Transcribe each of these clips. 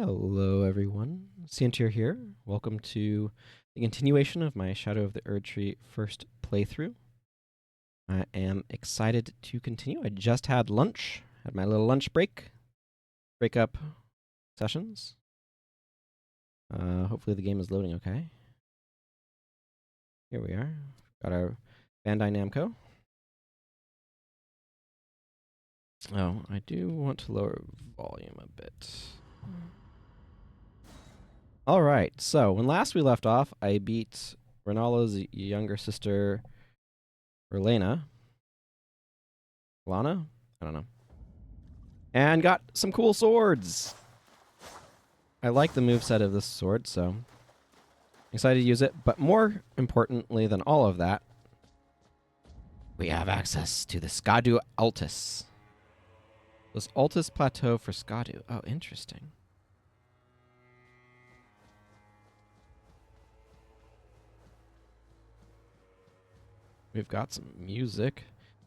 Hello, everyone. Santir here. Welcome to the continuation of my Shadow of the Erdtree first playthrough. I am excited to continue. I just had lunch, had my little lunch break up sessions. Hopefully the game is loading okay. Here we are. Got our Bandai Namco. Oh, I do want to lower volume a bit. All right, so when last we left off, I beat Renala's younger sister, Relena. Lana? I don't know. And got some cool swords. I like the moveset of this sword, so excited to use it. But more importantly than all of that, we have access to the Skadu Altus. This Altus Plateau for Skadu. Oh, interesting. We've got some music.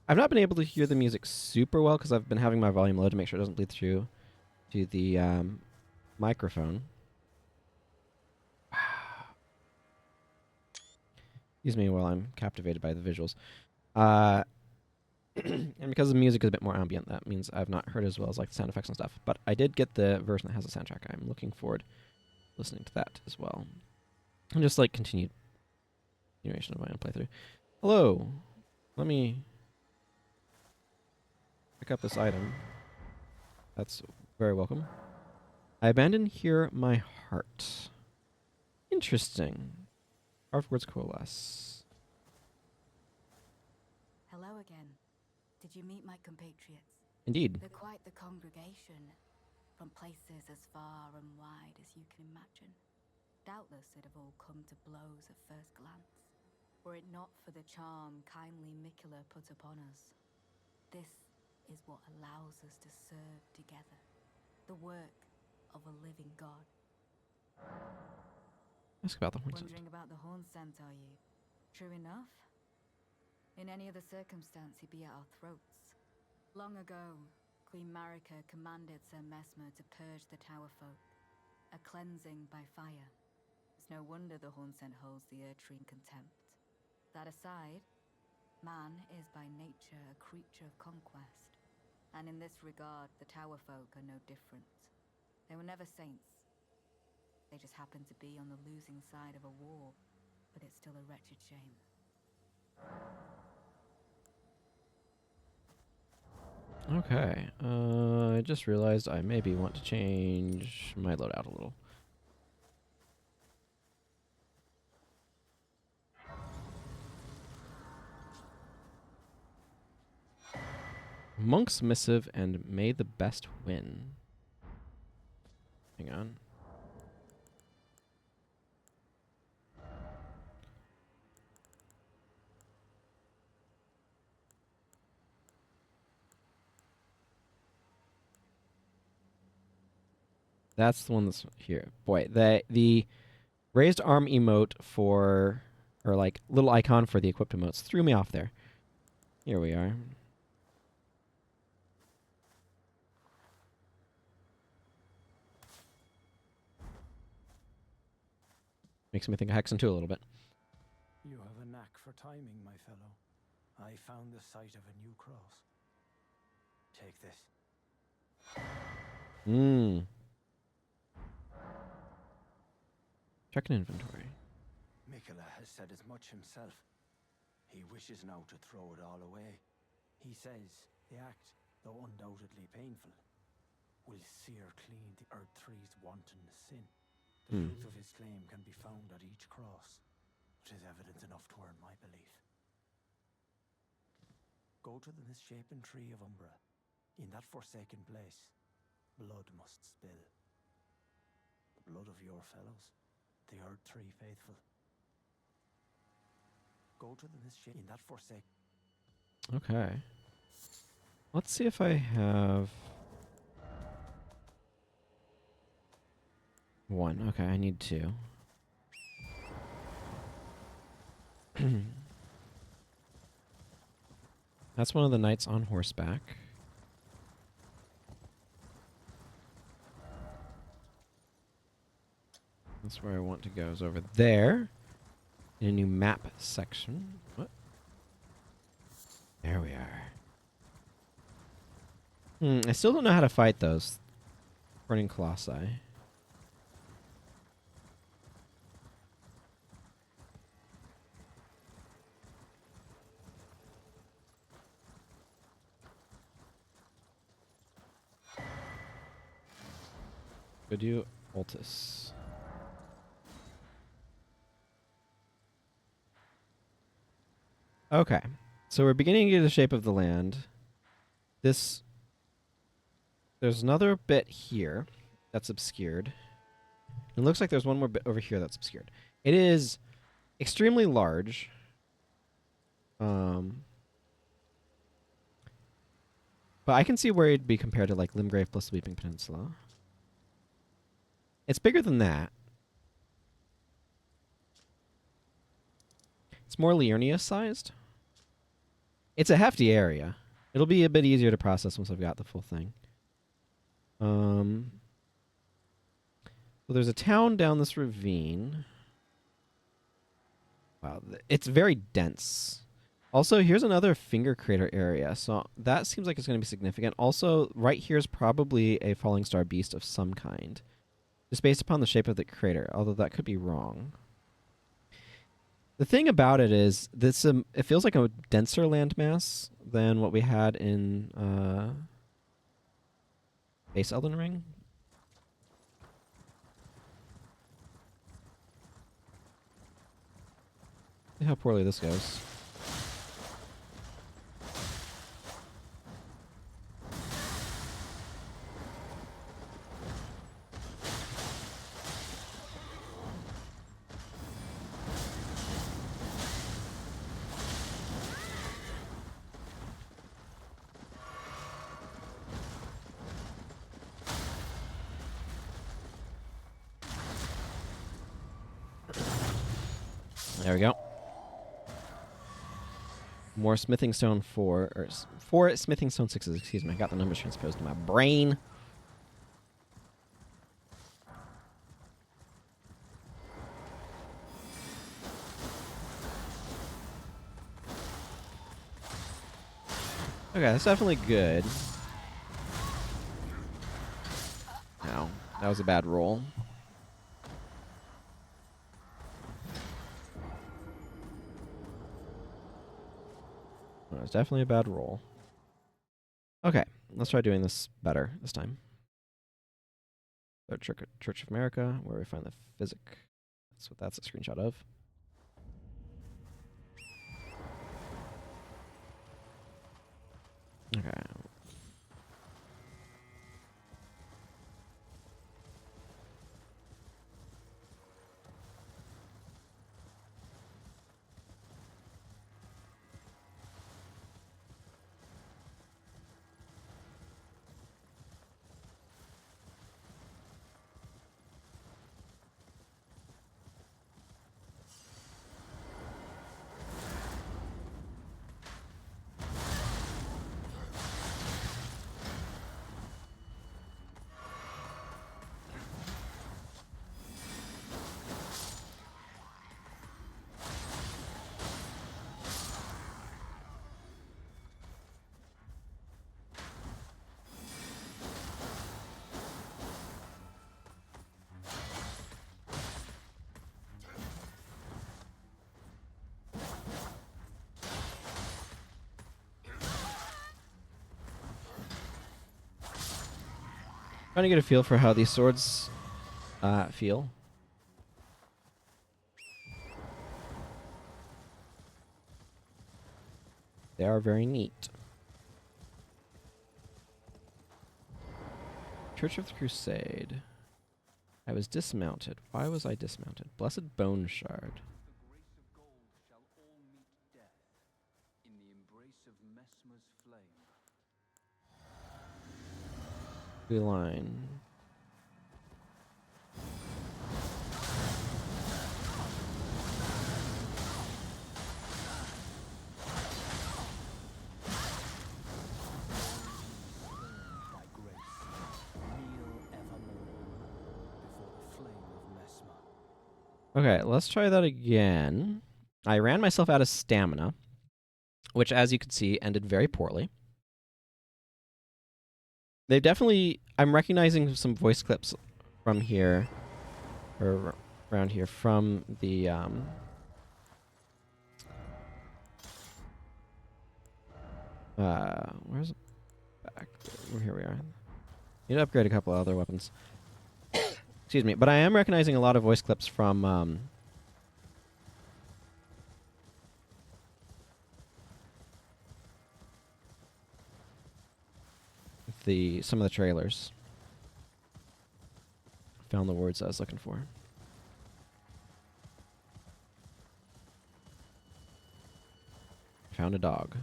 I've not been able to hear the music super well because I've been having my volume low to make sure it doesn't bleed through to the microphone. Excuse me while I'm captivated by the visuals. And because the music is a bit more ambient, that means I've not heard as well as like the sound effects and stuff. But I did get the version that has the soundtrack. I'm looking forward to listening to that as well. And just like continuation of my own playthrough. Hello. Let me pick up this item. That's very welcome. I abandon here my heart. Interesting. Carved words coalesce. Hello again. Did you meet my compatriots? Indeed. They're quite the congregation, from places as far and wide as you can imagine. Doubtless it'd have all come to blows at first glance, were it not for the charm kindly Mikula put upon us. This is what allows us to serve together, the work of a living god. Ask about the horn scent. Wondering about the horn scent, are you? True enough. In any other circumstance, he'd be at our throats. Long ago, Queen Marika commanded Sir Mesmer to purge the Tower folk, a cleansing by fire. It's no wonder the horn scent holds the Erdtree in contempt. That aside, man is by nature a creature of conquest, and in this regard, the Tower folk are no different. They were never saints. They just happened to be on the losing side of a war, but it's still a wretched shame. Okay. I just realized I maybe want to change my loadout a little. Monk's Missive and May the Best Win. Hang on. That's the one that's here. Boy, the raised arm emote for, or like little icon for the equipped emotes threw me off there. Here we are. Makes me think of Hexen 2 a little bit. You have a knack for timing, my fellow. I found the site of a new cross. Take this. Check an inventory. Mikula has said as much himself. He wishes now to throw it all away. He says the act, though undoubtedly painful, will sear clean the Erdtree's wanton sin. The truth of his claim can be found at each cross. It is evidence enough to earn my belief. Go to the misshapen tree of Umbra. In that forsaken place, blood must spill. The blood of your fellows, the Erdtree faithful. Go to the misshapen in that forsaken. Okay. Let's see if I have one. Okay, I need two. That's one of the knights on horseback. That's where I want to go, is over there. In a new map section. What? There we are. I still don't know how to fight those burning colossi. Go do Ultis. Okay. So we're beginning to get the shape of the land. There's another bit here that's obscured. It looks like there's one more bit over here that's obscured. It is extremely large. But I can see where it'd be compared to like Limgrave plus Sweeping Peninsula. It's bigger than that. It's more Liurnia sized. It's a hefty area. It'll be a bit easier to process once I've got the full thing. Well, there's a town down this ravine. Wow, it's very dense. Also, here's another finger crater area, so that seems like it's going to be significant. Also, right here is probably a falling star beast of some kind, just based upon the shape of the crater, although that could be wrong. The thing about it is, this it feels like a denser landmass than what we had in base Elden Ring. See how poorly this goes. There we go. More smithing stone 4, or 4 smithing stone 6s, excuse me. I got the numbers transposed in my brain. Okay, that's definitely good. No, that was a bad roll. That was definitely a bad roll. Okay, let's try doing this better this time. So Church of America, where we find the physic. That's what that's a screenshot of. Okay. Trying to get a feel for how these swords feel. They are very neat. Church of the Crusade. I was dismounted. Why was I dismounted? Blessed Bone Shard. The grace of gold shall all meet death in the embrace of Messmer's flame. Blue line. By grace, kneel evermore before the flame of Messmer. Okay, let's try that again. I ran myself out of stamina, which, as you can see, ended very poorly. They definitely... I'm recognizing some voice clips from here, or around here, from the... where's... Back? Here we are. Need to upgrade a couple other weapons. Excuse me, but I am recognizing a lot of voice clips from some of the trailers. Found the words I was looking for. Found a dog.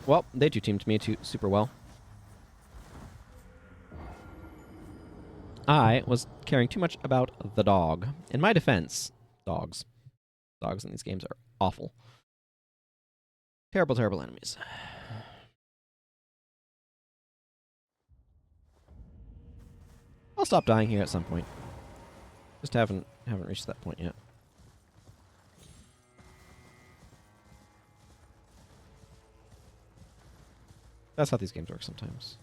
Well, they two teamed me super well. I was caring too much about the dog. In my defense, dogs in these games are awful. Terrible, terrible enemies. I'll stop dying here at some point. Just haven't reached that point yet. That's how these games work sometimes.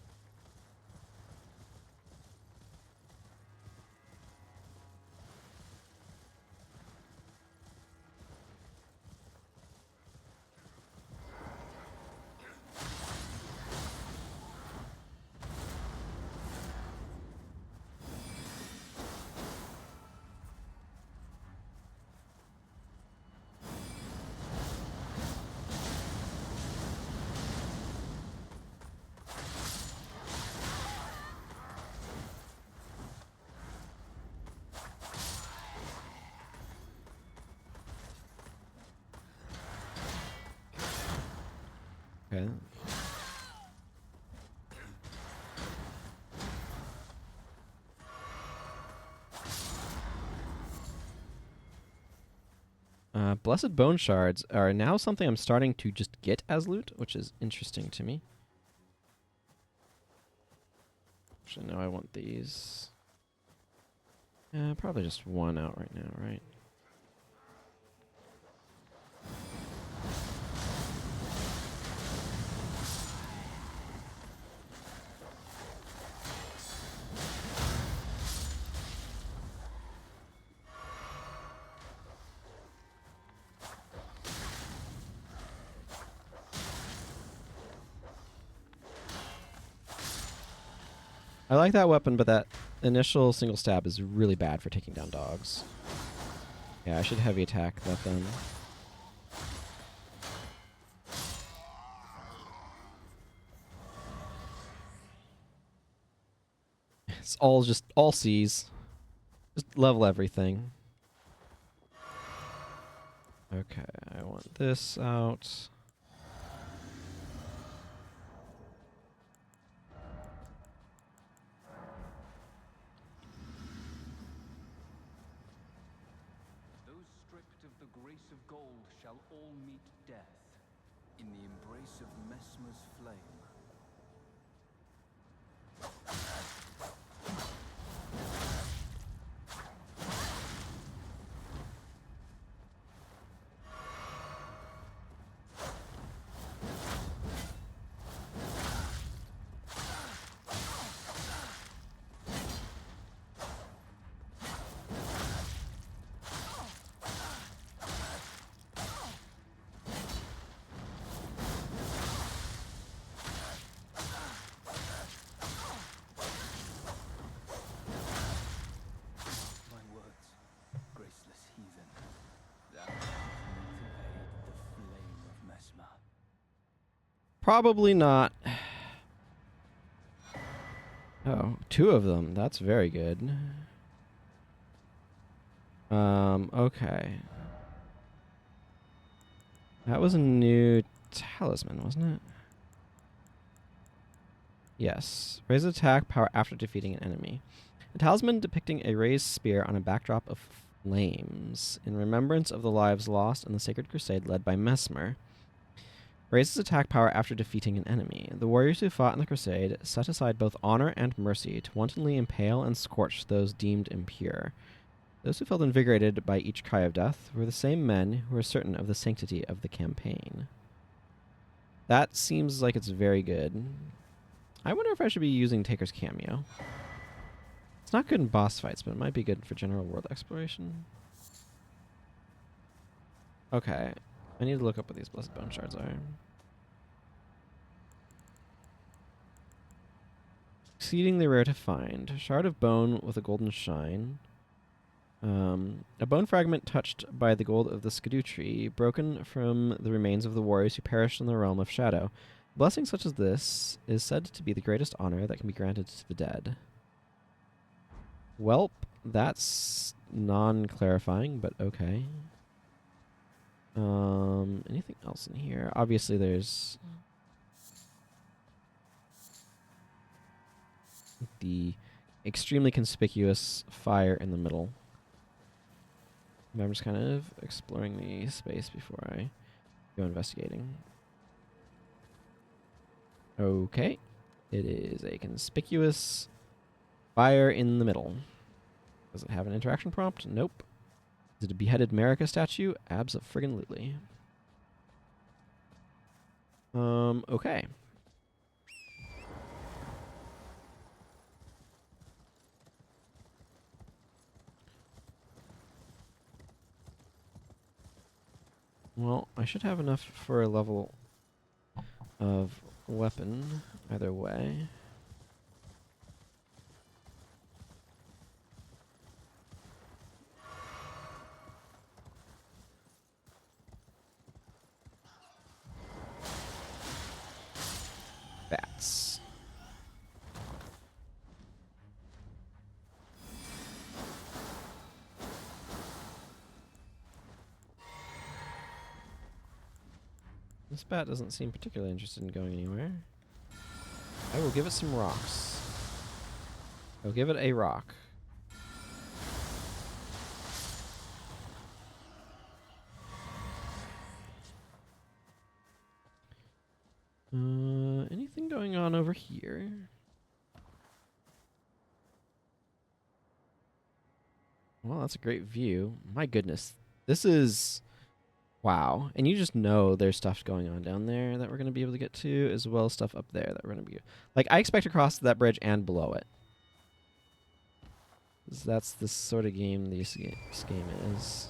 Okay. Blessed Bone Shards are now something I'm starting to just get as loot, which is interesting to me. Actually, no, I want these. Probably just one out right now, right? I like that weapon, but that initial single stab is really bad for taking down dogs. Yeah, I should heavy attack that then. It's all C's. Just level everything. Okay, I want this out. Those stripped of the grace of gold shall all meet death in the embrace of Mesmer's flame. Probably not. Oh, two of them. That's very good. Okay. That was a new talisman, wasn't it? Yes. Raise attack power after defeating an enemy. A talisman depicting a raised spear on a backdrop of flames, in remembrance of the lives lost in the Sacred Crusade led by Mesmer. Raises attack power after defeating an enemy. The warriors who fought in the crusade set aside both honor and mercy to wantonly impale and scorch those deemed impure. Those who felt invigorated by each cry of death were the same men who were certain of the sanctity of the campaign. That seems like it's very good. I wonder if I should be using Taker's cameo. It's not good in boss fights, but it might be good for general world exploration. Okay. I need to look up what these blessed bone shards are. Exceedingly rare to find. Shard of bone with a golden shine. A bone fragment touched by the gold of the Skidoo tree, broken from the remains of the warriors who perished in the realm of shadow. A blessing such as this is said to be the greatest honor that can be granted to the dead. Welp, that's non-clarifying, but okay. Anything else in here? Obviously there's the extremely conspicuous fire in the middle. I'm just kind of exploring the space before I go investigating. Okay. It is a conspicuous fire in the middle. Does it have an interaction prompt? Nope. Is it a beheaded Marika statue? Abso-friggin-lutely. Okay. Well, I should have enough for a level of weapon either way. Bats. This bat doesn't seem particularly interested in going anywhere. I will give it some rocks. I'll give it a rock. Anything going on over here? Well, that's a great view. My goodness. This is... Wow. And you just know there's stuff going on down there that we're going to be able to get to, as well as stuff up there that we're going to be... Like, I expect to cross that bridge and below it. That's the sort of game this game is.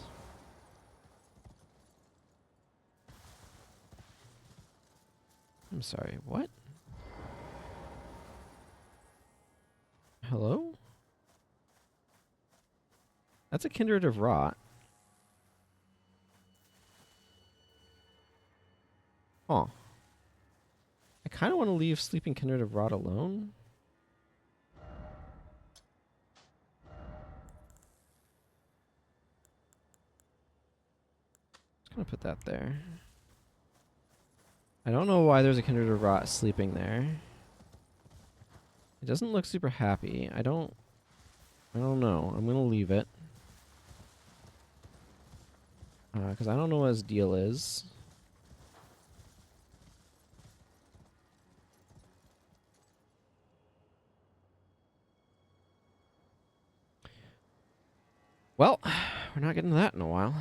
I'm sorry, what? Hello? That's a kindred of rot. Huh. I kind of want to leave Sleeping Kindred of Rot alone. Just gonna put that there. I don't know why there's a Kindred of Rot sleeping there. It doesn't look super happy. I don't know. I'm gonna leave it. Because I don't know what his deal is. Well, we're not getting to that in a while.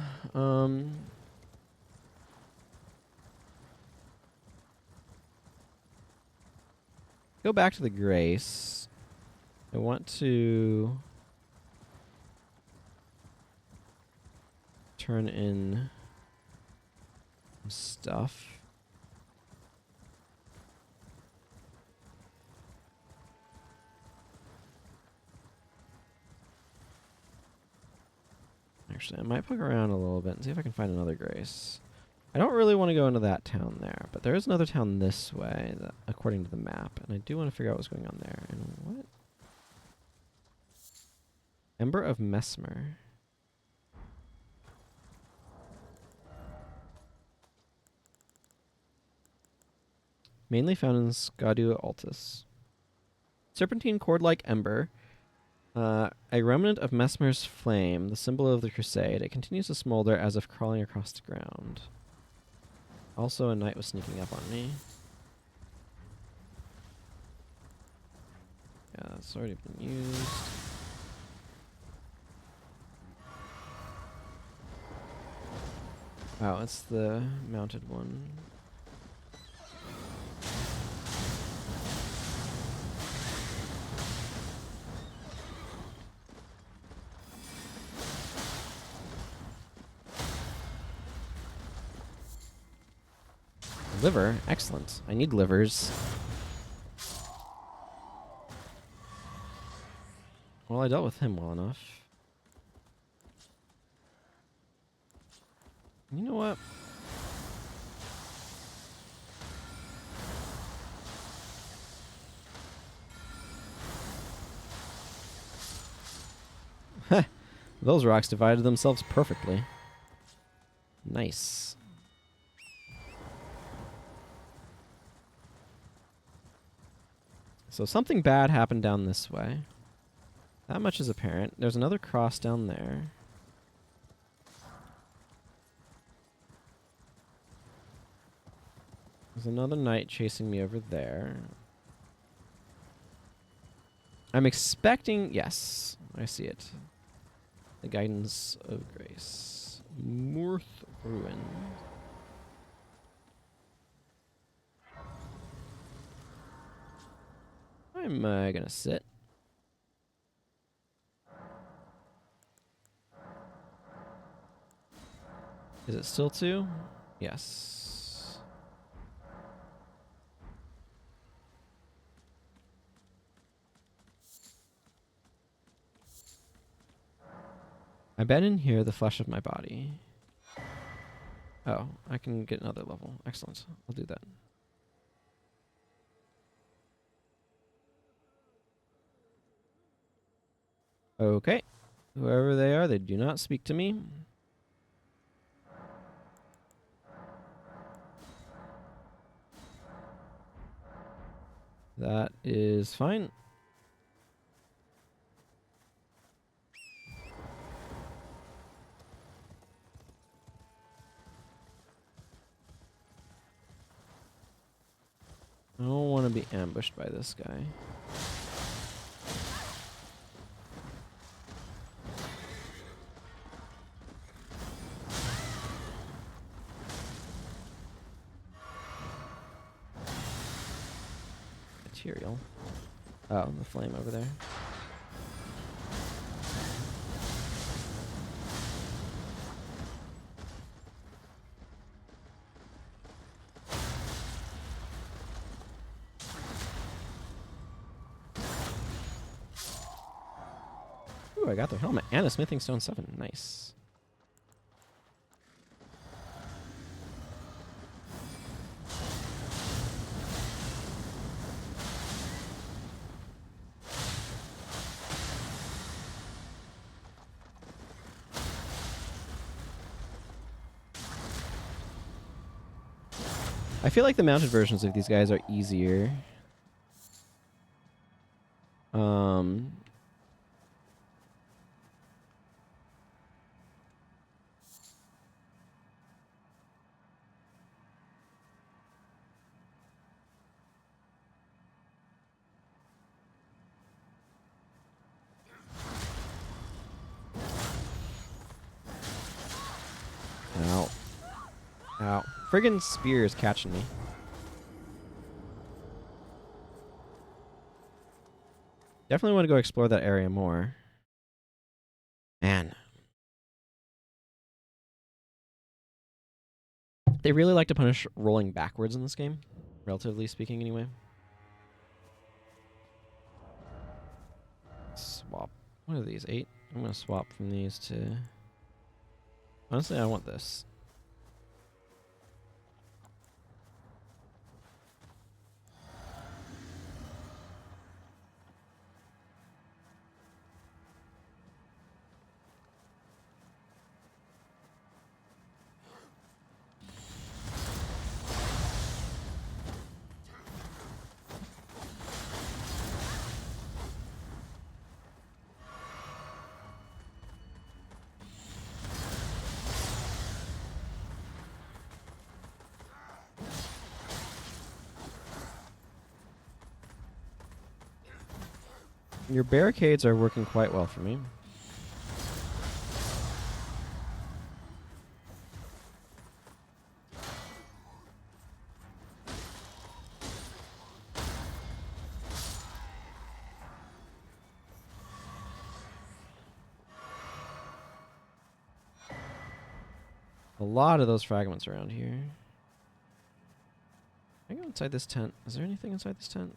Go back to the Grace. I want to turn in some stuff. Actually, I might poke around a little bit and see if I can find another Grace. I don't really want to go into that town there, but there is another town this way, that, according to the map, and I do want to figure out what's going on there. And what? Ember of Mesmer. Mainly found in Skadu Altus. Serpentine cord-like ember. A remnant of Mesmer's flame, the symbol of the crusade. It continues to smolder as if crawling across the ground. Also, a knight was sneaking up on me. Yeah, that's already been used. Wow, it's the mounted one. Liver? Excellent. I need livers. Well, I dealt with him well enough. You know what? Those rocks divided themselves perfectly. Nice. So something bad happened down this way. That much is apparent. There's another cross down there. There's another knight chasing me over there. I'm expecting... Yes, I see it. The Guidance of Grace. Murth Ruin. I'm gonna sit. Is it still 2? Yes. I bet in here the flesh of my body. Oh, I can get another level. Excellent. I'll do that. Okay. Whoever they are, they do not speak to me. That is fine. I don't want to be ambushed by this guy. Material. Oh, the flame over there. Ooh, I got their helmet and a smithing stone 7. Nice. I feel like the mounted versions of these guys are easier. Ow. Ow. Friggin' spear is catching me. Definitely want to go explore that area more. Man. They really like to punish rolling backwards in this game. Relatively speaking, anyway. Swap. What are these? 8? I'm going to swap from these to... Honestly, I want this. Your barricades are working quite well for me. A lot of those fragments around here. I go inside this tent. Is there anything inside this tent?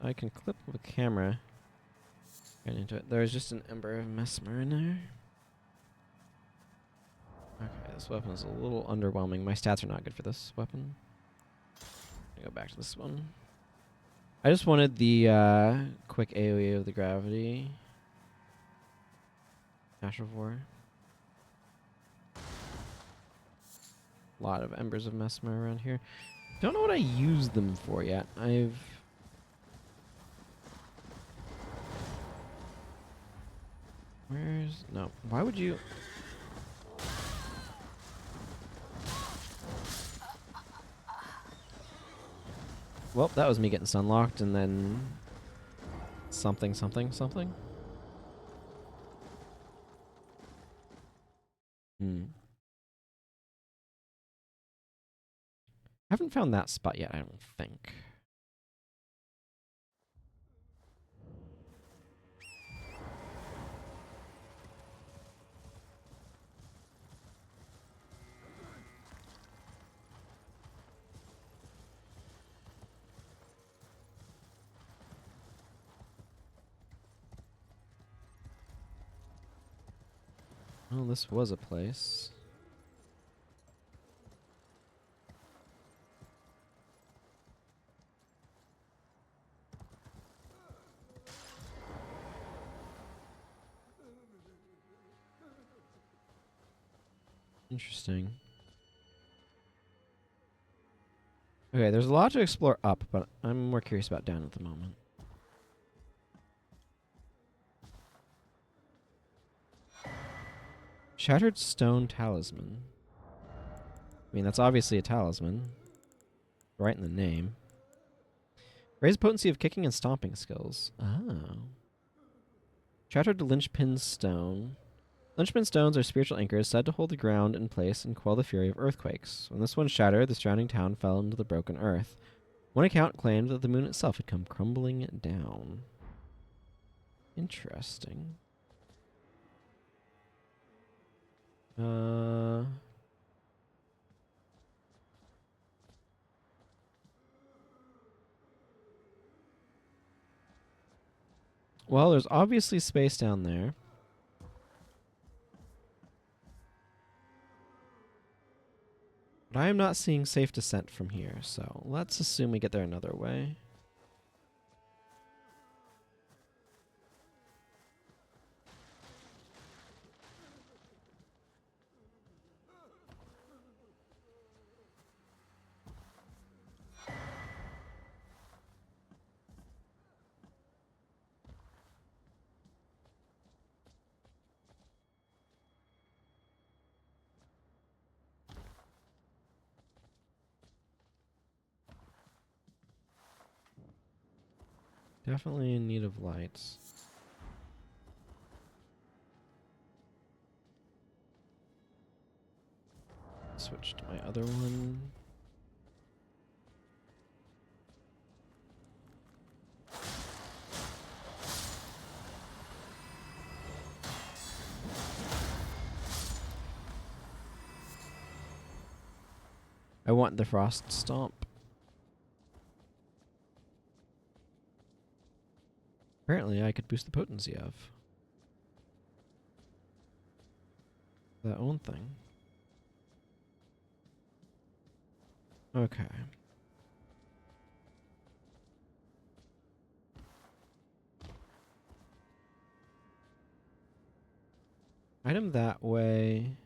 I can clip the camera right into it. There's just an ember of mesmer in there. Okay, this weapon is a little underwhelming. My stats are not good for this weapon. I go back to this one. I just wanted the quick AoE of the gravity. Ash of War. A lot of embers of mesmer around here. Don't know what I use them for yet. No. Why would you... Well, that was me getting sunlocked and then... Something. Haven't found that spot yet, I don't think. Oh, this was a place. Interesting. Okay, there's a lot to explore up, but I'm more curious about down at the moment. Shattered Stone Talisman. I mean, that's obviously a talisman. Right in the name. Raise potency of kicking and stomping skills. Oh. Shattered Linchpin Stone. Linchpin stones are spiritual anchors said to hold the ground in place and quell the fury of earthquakes. When this one shattered, the surrounding town fell into the broken earth. One account claimed that the moon itself had come crumbling down. Interesting. Well, there's obviously space down there. But I am not seeing safe descent from here, so let's assume we get there another way. Definitely in need of lights. Switch to my other one. I want the Frost Stomp. Apparently, I could boost the potency of that one thing. Okay. Item that way.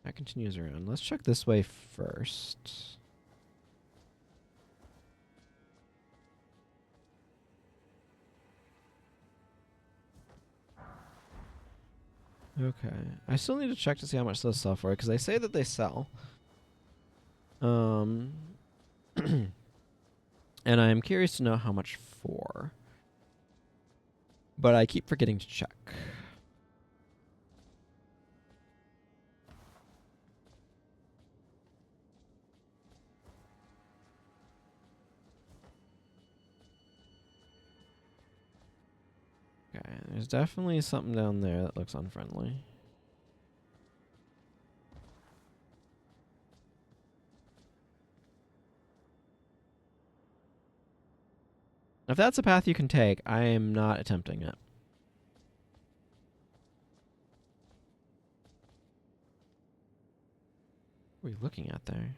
That continues around. Let's check this way first. Okay. I still need to check to see how much those sell for, because they say that they sell. And I'm curious to know how much for. But I keep forgetting to check. Okay, there's definitely something down there that looks unfriendly. If that's a path you can take, I am not attempting it. What are we looking at there?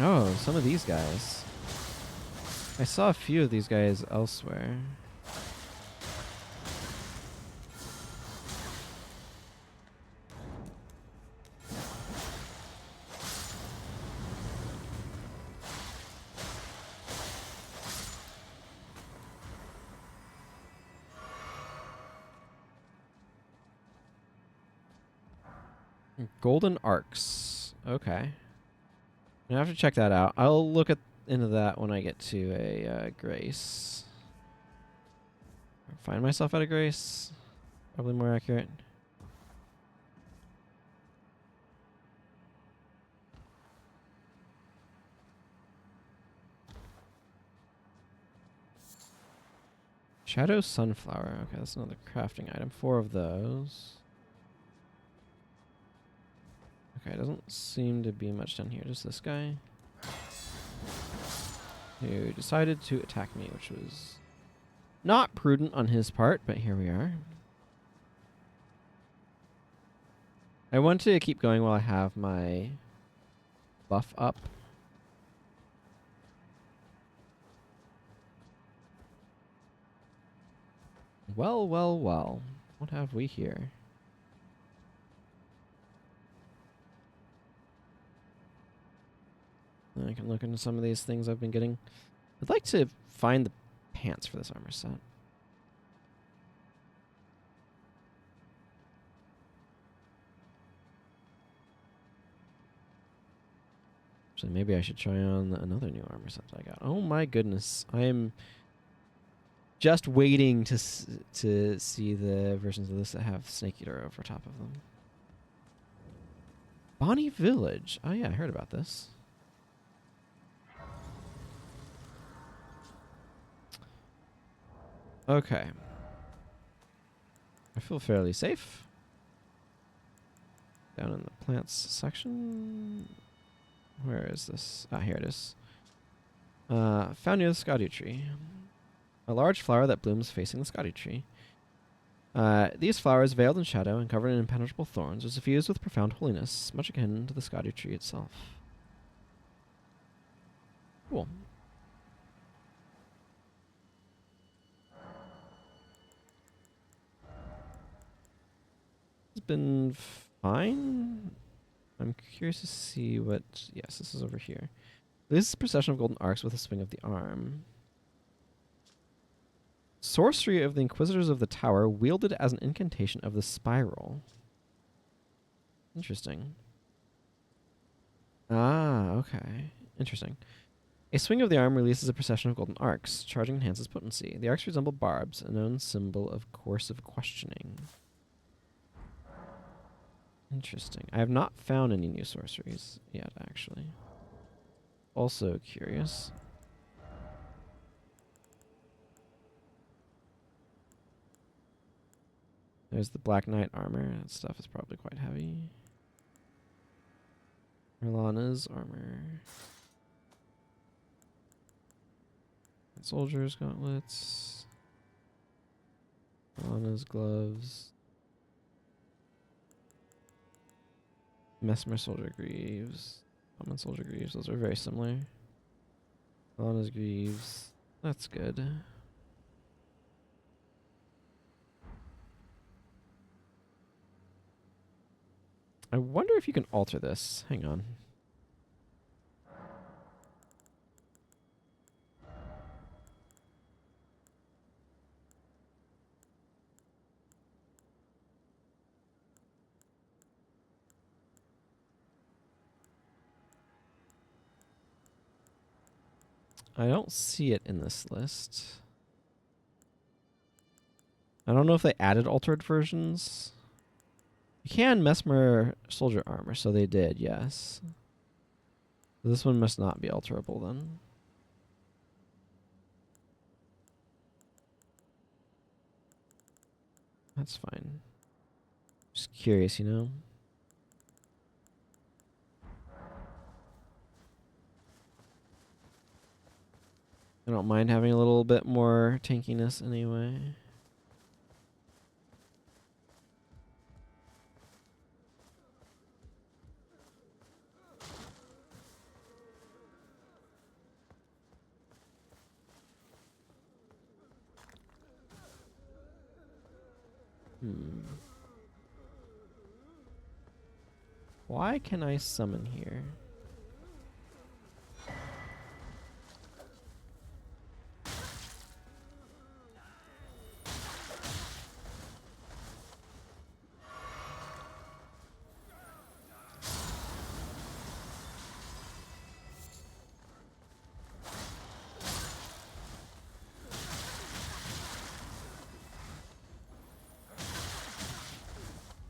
Oh, some of these guys. I saw a few of these guys elsewhere. Golden arcs. Okay. I have to check that out. I'll look into that when I get to a Grace. Find myself at a Grace. Probably more accurate. Shadow Sunflower. Okay, that's another crafting item. 4 of those. Okay, doesn't seem to be much down here. Just this guy. Who decided to attack me, which was not prudent on his part, but here we are. I want to keep going while I have my buff up. Well, well, well. What have we here? I can look into some of these things I've been getting. I'd like to find the pants for this armor set. So maybe I should try on another new armor set that I got. Oh my goodness. I'm just waiting to see the versions of this that have Snake Eater over top of them. Bonny Village. Oh yeah, I heard about this. Okay. I feel fairly safe. Down in the plants section. Where is this? Ah, here it is. Found near the Scotty tree. A large flower that blooms facing the Scotty tree. These flowers, veiled in shadow and covered in impenetrable thorns, are suffused with profound holiness, much akin to the Scotty tree itself. Cool. It's been fine. I'm curious to see what... Yes, this is over here. This is a procession of golden arcs with a swing of the arm. Sorcery of the Inquisitors of the Tower, wielded as an incantation of the spiral. Interesting. Ah, okay. Interesting. A swing of the arm releases a procession of golden arcs. Charging enhances potency. The arcs resemble barbs, a known symbol of coercive questioning. Interesting. I have not found any new sorceries yet, actually. Also curious. There's the Black Knight armor. That stuff is probably quite heavy. Merlana's armor. Soldier's gauntlets. Merlana's gloves. Mesmer soldier greaves. Common soldier greaves. Those are very similar. Merlana's greaves. That's good. I wonder if you can alter this. Hang on. I don't see it in this list. I don't know if they added altered versions. You can mesmer soldier armor, so they did, yes. This one must not be alterable then. That's fine. Just curious, you know? I don't mind having a little bit more tankiness anyway. Why can I summon here?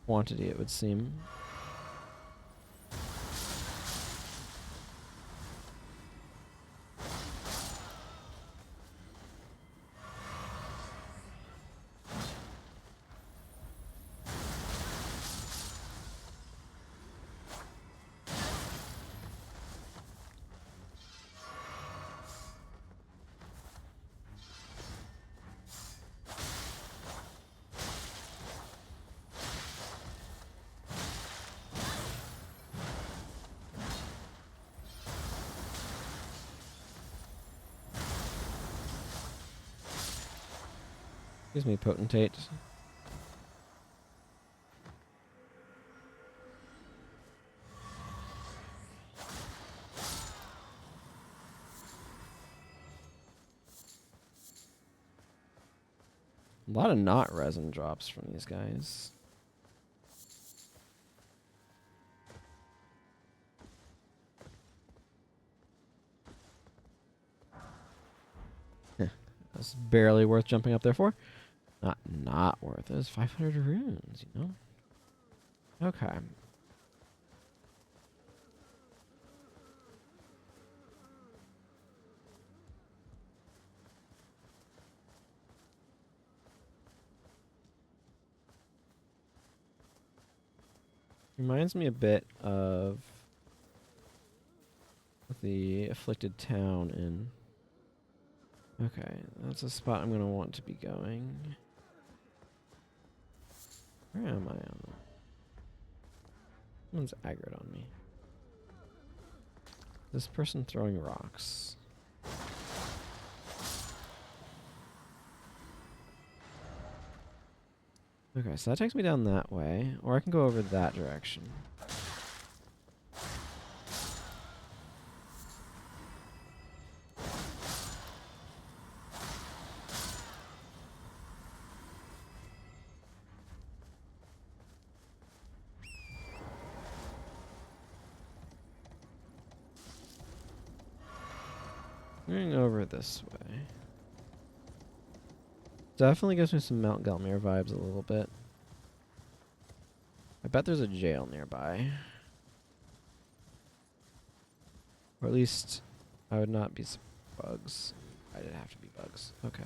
Quantity, it would seem. Excuse me, potentate. A lot of not resin drops from these guys. That's barely worth jumping up there for. Not worth it. It's 500 runes, you know? Okay. Reminds me a bit of the afflicted town in... Okay, that's a spot I'm going to want to be going. Where am I on? Someone's aggroed on me. This person throwing rocks. Okay, so that takes me down that way, or I can go over that direction. Going over this way. Definitely gives me some Mount Gelmir vibes a little bit. I bet there's a jail nearby. Or at least I would not be bugs. Why did it have to be bugs? Okay.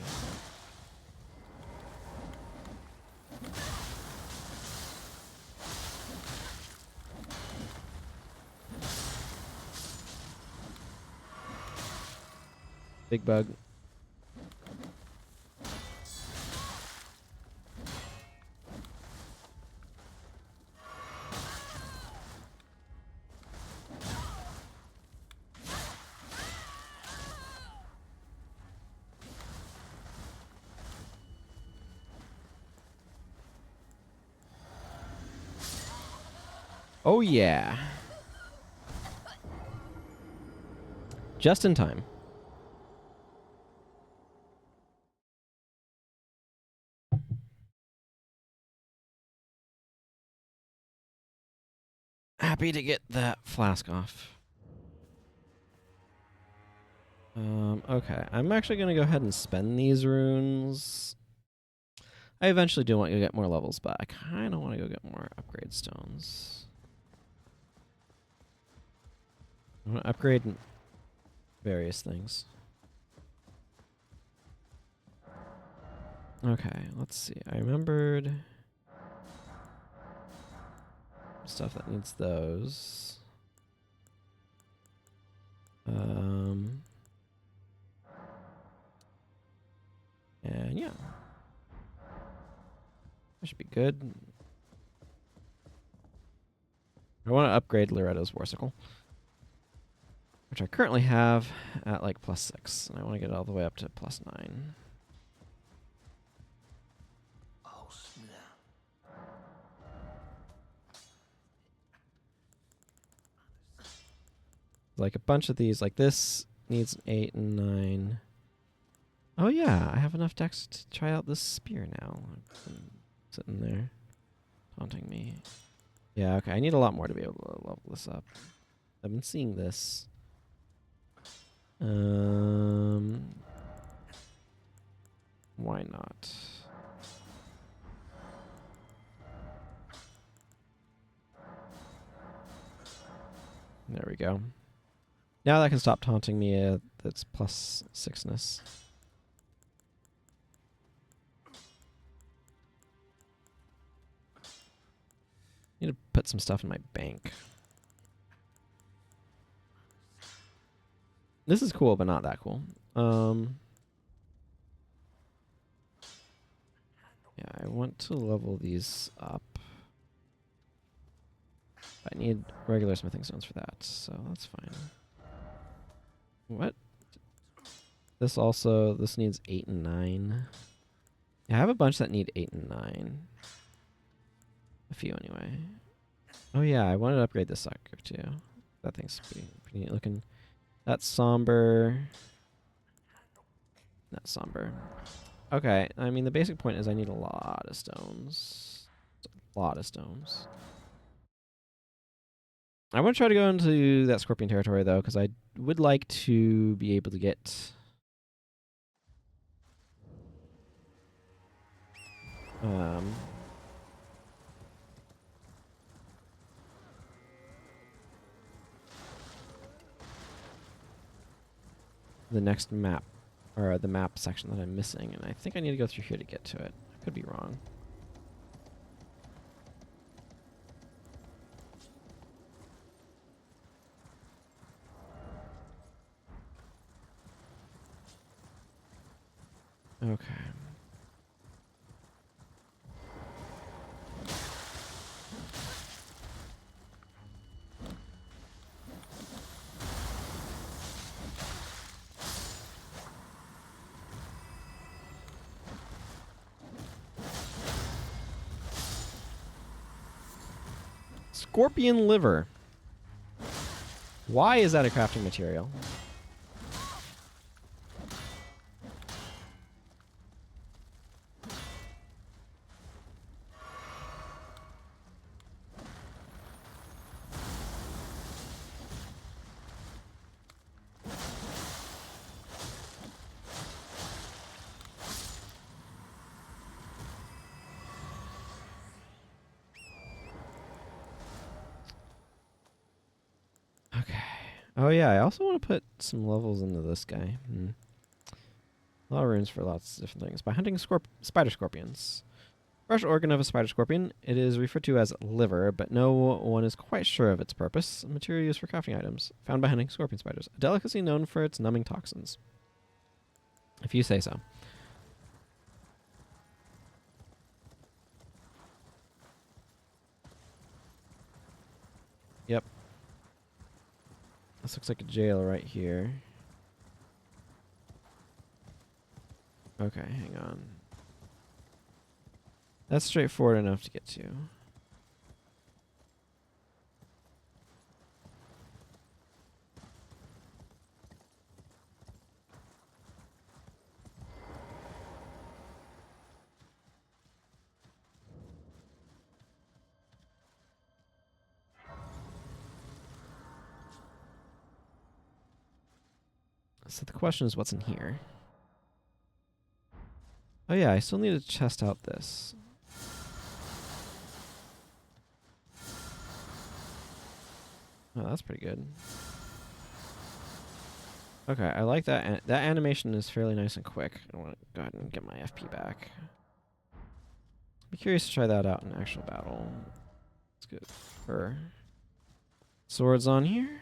Big bug. Oh yeah. Just in time. Happy to get that flask off. Okay, I'm actually going to go ahead and spend these runes. I eventually do want to get more levels, but I kind of want to go get more upgrade stones. I want to upgrade various things. Okay, let's see. I remembered stuff that needs those. And yeah. That should be good. I want to upgrade Loretta's Warsicle, which I currently have at like +6, and I want to get it all the way up to +9. Oh, snap. Like a bunch of these, like this needs 8 and 9. Oh yeah, I have enough dex to try out this spear now. Sitting there, taunting me. Yeah, okay, I need a lot more to be able to level this up. I've been seeing this. Why not? There we go. Now that can stop taunting me. That's +6ness. Need to put some stuff in my bank. This is cool, but not that cool. Yeah, I want to level these up. I need regular smithing stones for that, so that's fine. What? This needs 8 and 9. Yeah, I have a bunch that need 8 and 9. A few anyway. Oh yeah, I wanted to upgrade this sucker too. That thing's pretty neat looking. That's somber. That's somber. Okay, I mean the basic point is I need a lot of stones. A lot of stones. I want to try to go into that scorpion territory though, because I would like to be able to get the next map, or the map section that I'm missing, and I think I need to go through here to get to it. I could be wrong. Okay. Scorpion liver. Why is that a crafting material? Okay. Oh yeah, I also want to put some levels into this guy. A lot of runes for lots of different things. By hunting spider scorpions. Fresh organ of a spider scorpion. It is referred to as liver, but no one is quite sure of its purpose. A material used for crafting items. Found by hunting scorpion spiders. A delicacy known for its numbing toxins. If you say so. Yep. This looks like a jail right here. Okay, hang on. That's straightforward enough to get to. So the question is, what's in here? Oh yeah, I still need to test out this. Oh, that's pretty good. Okay, I like that. That animation is fairly nice and quick. I want to go ahead and get my FP back. Be curious to try that out in actual battle. Let's get her swords on here.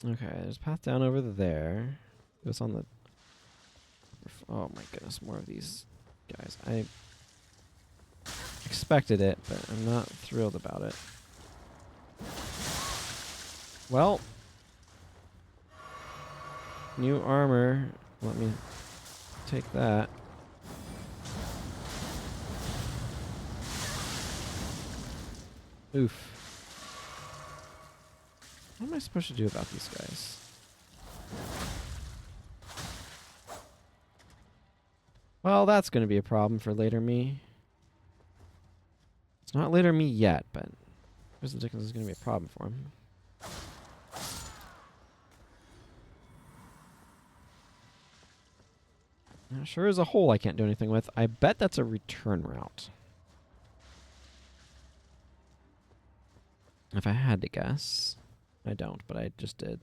Okay, there's a path down over there. It was on the... Oh my goodness, more of these guys. I expected it, but I'm not thrilled about it. Well, new armor. Let me take that. Oof. What am I supposed to do about these guys? Well, that's going to be a problem for later me. It's not later me yet, but there's the Dickens is going to be a problem for him. Now, sure is a hole I can't do anything with. I bet that's a return route. If I had to guess. I don't, but I just did.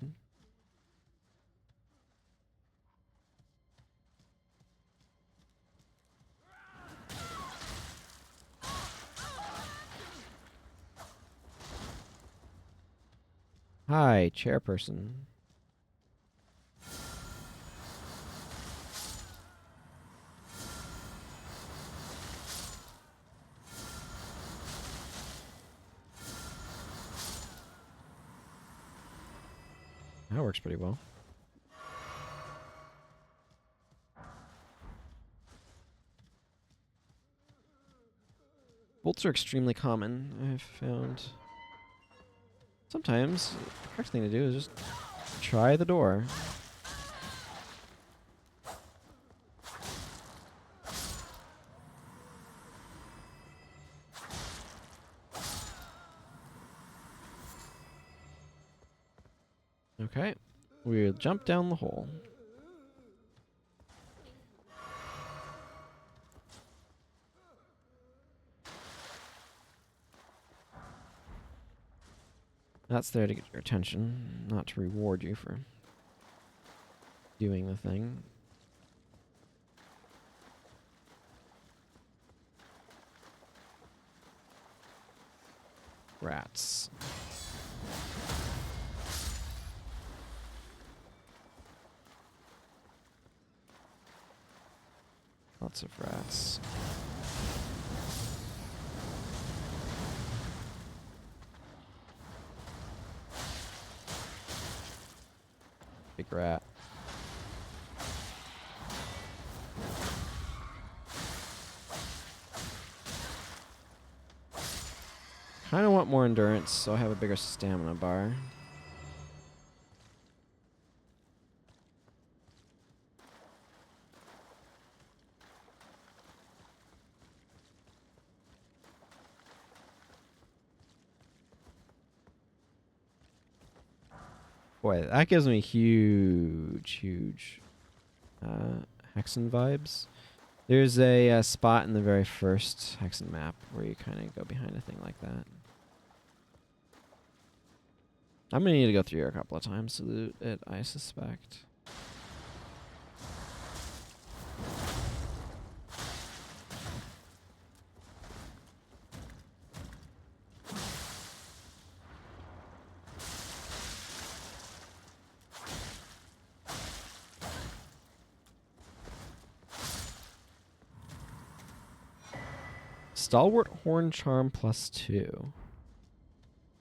Hi, chairperson. That works pretty well. Bolts are extremely common, I've found. Sometimes, the correct thing to do is just try the door. Okay, we'll jump down the hole. That's there to get your attention, not to reward you for doing the thing. Rats. Lots of rats. Big rat. Kind of want more endurance, so I have a bigger stamina bar. Boy, that gives me huge Hexen vibes. There's a spot in the very first Hexen map where you kind of go behind a thing like that. I'm going to need to go through here a couple of times to loot it, I suspect. Stalwart Horn Charm +2.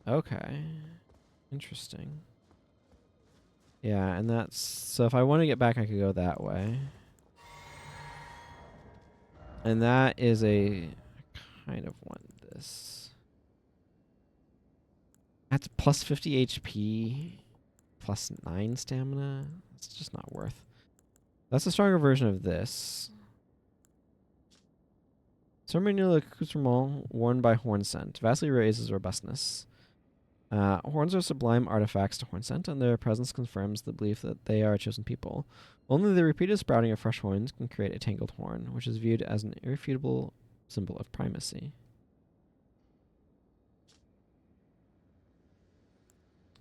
Okay. Interesting. Yeah, and that's... So if I want to get back, I could go that way. And that is a... I kind of want this. That's +50 HP. +9 stamina. It's just not worth. That's a stronger version of this. Ceremonial accoutrement worn by Hornsent. Vastly raises robustness. Horns are sublime artifacts to Hornsent, and their presence confirms the belief that they are a chosen people. Only the repeated sprouting of fresh horns can create a tangled horn, which is viewed as an irrefutable symbol of primacy.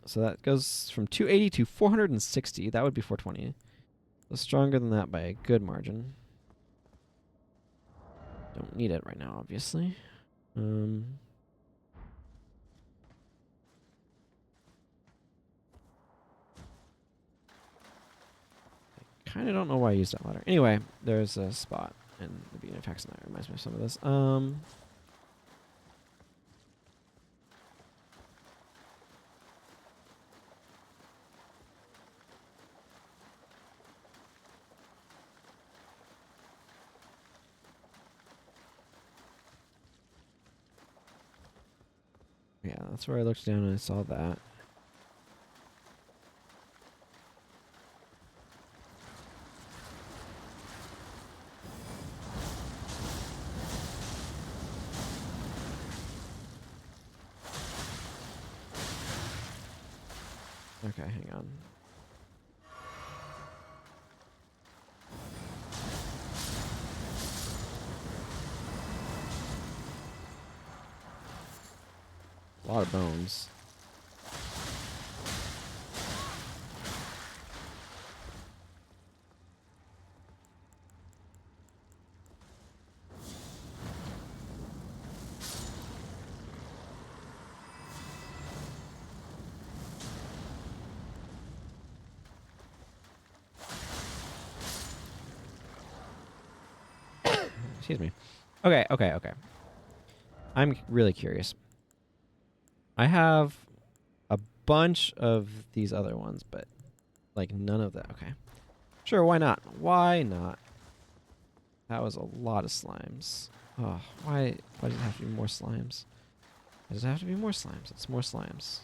So that goes from 280 to 460. That would be 420. So stronger than that by a good margin. Don't need it right now, obviously. Kind of don't know why I used that ladder. Anyway, there's a spot in the beginning of Hex, and that reminds me of some of this. Yeah, that's where I looked down and I saw that. Okay, hang on. A lot of bones. Excuse me. Okay. I'm really curious. I have a bunch of these other ones, but like none of that. Okay. Sure, why not? Why not? That was a lot of slimes. Oh, why does it have to be more slimes? Why does it have to be more slimes? It's more slimes.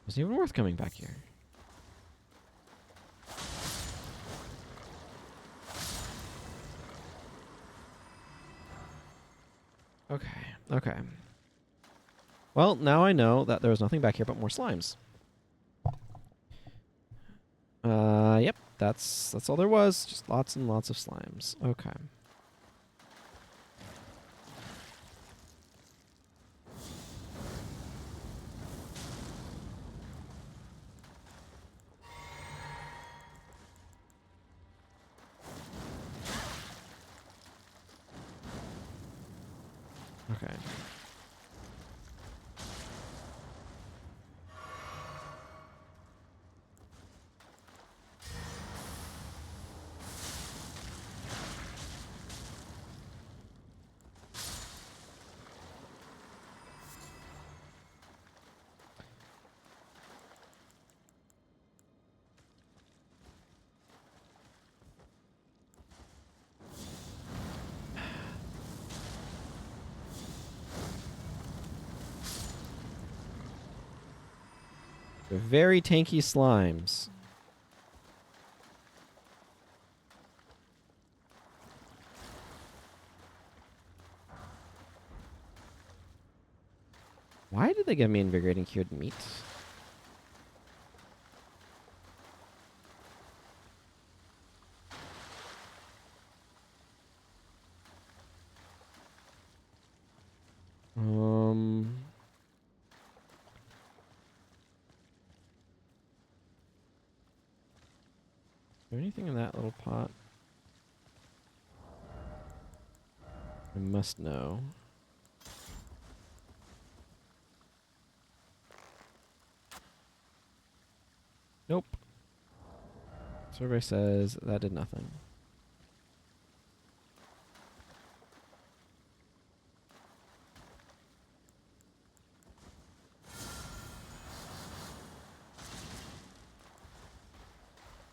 Wasn't even worth coming back here. Okay. Well, now I know that there was nothing back here but more slimes. Yep, that's all there was. Just lots and lots of slimes. Okay. Okay. They're very tanky slimes. Why did they give me invigorating cured meat? Is there anything in that little pot? I must know. Nope. Survey says that did nothing.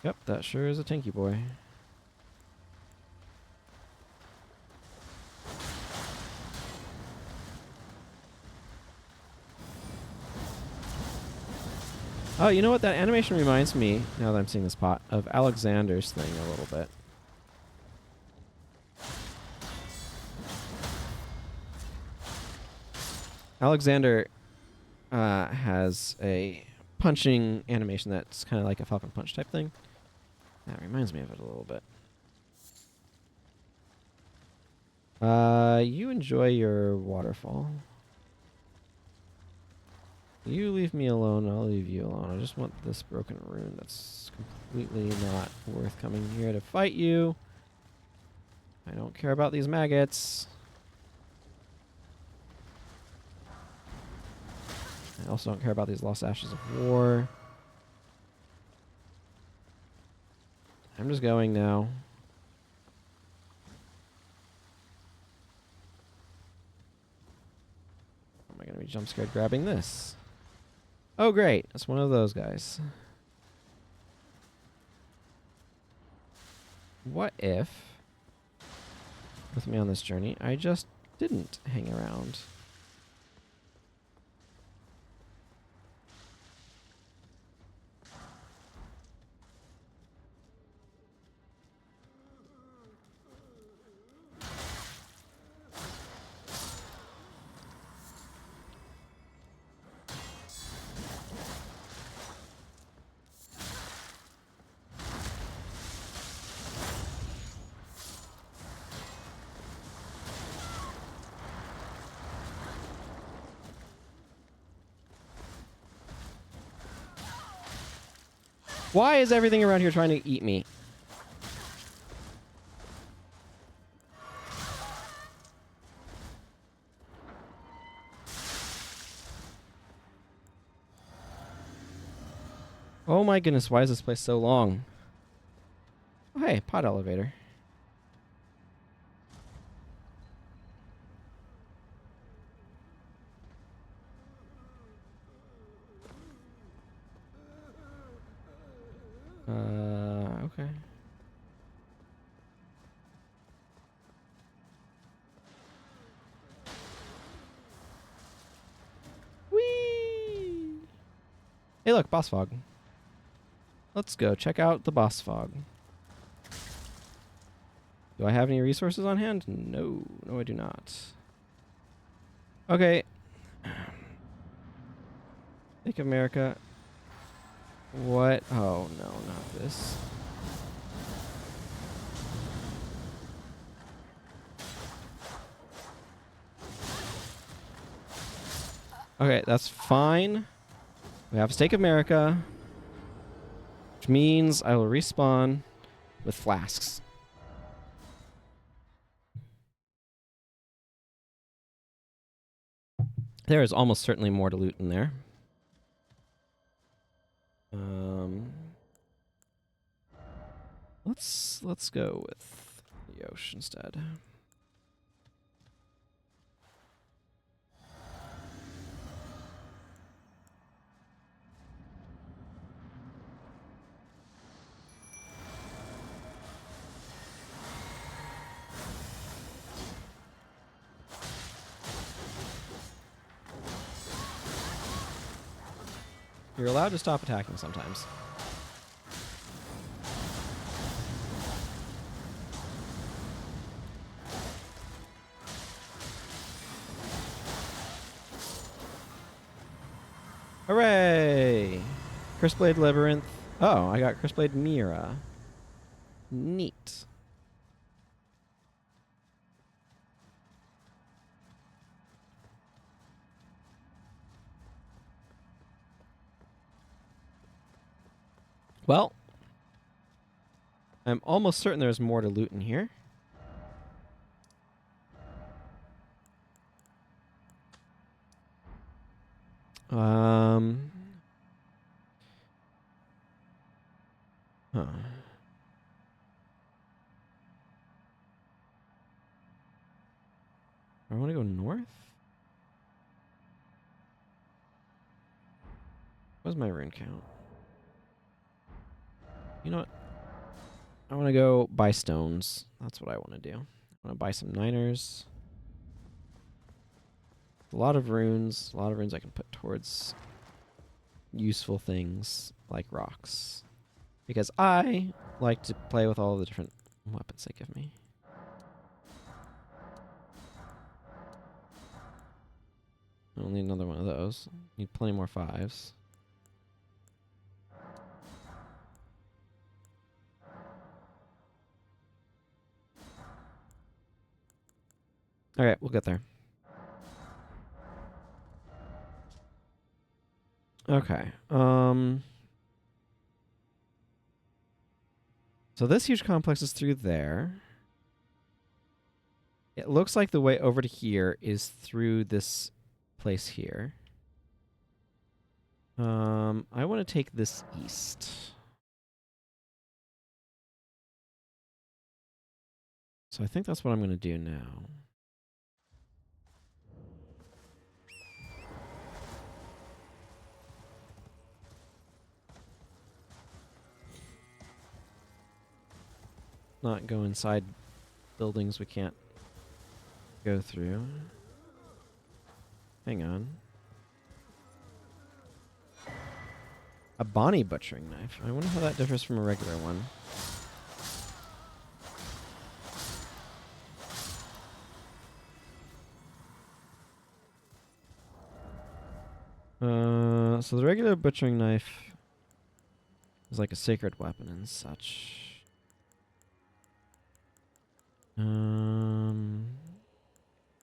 Yep, that sure is a tanky boy. Oh, you know what? That animation reminds me, now that I'm seeing this pot, of Alexander's thing a little bit. Alexander has a punching animation that's kind of like a Falcon Punch type thing. That reminds me of it a little bit. You enjoy your waterfall. You leave me alone, I'll leave you alone. I just want this broken rune that's completely not worth coming here to fight you. I don't care about these maggots. I also don't care about these lost ashes of war. I'm just going now. Am I going to be jump scared grabbing this? Oh, great. That's one of those guys. What if, with me on this journey, I just didn't hang around? Why is everything around here trying to eat me? Oh my goodness, why is this place so long? Oh, hey, pod elevator. Okay. Whee! Hey, look, boss fog. Let's go check out the boss fog. Do I have any resources on hand? No, no, I do not. Okay. Take America. What? Oh, no, not this. Okay, that's fine. We have Stake America, which means I will respawn with flasks. There is almost certainly more to loot in there. Let's go with Yosh instead. You're allowed to stop attacking sometimes. Hooray! Curseblade Labyrinth. Oh, I got Curseblade Mira. Neat. Well, I'm almost certain there's more to loot in here. Huh. I want to go north? What's my rune count? You know what? I want to go buy stones. That's what I want to do. I want to buy some niners. A lot of runes. A lot of runes I can put towards useful things like rocks. Because I like to play with all the different weapons they give me. I'll need another one of those. Need plenty more 5s. Alright, we'll get there. Okay. So this huge complex is through there. It looks like the way over to here is through this place here. I want to take this east. So I think that's what I'm going to do now. Not go inside buildings we can't go through. Hang on. A Bonny butchering knife. I wonder how that differs from a regular one. So the regular butchering knife is like a sacred weapon and such.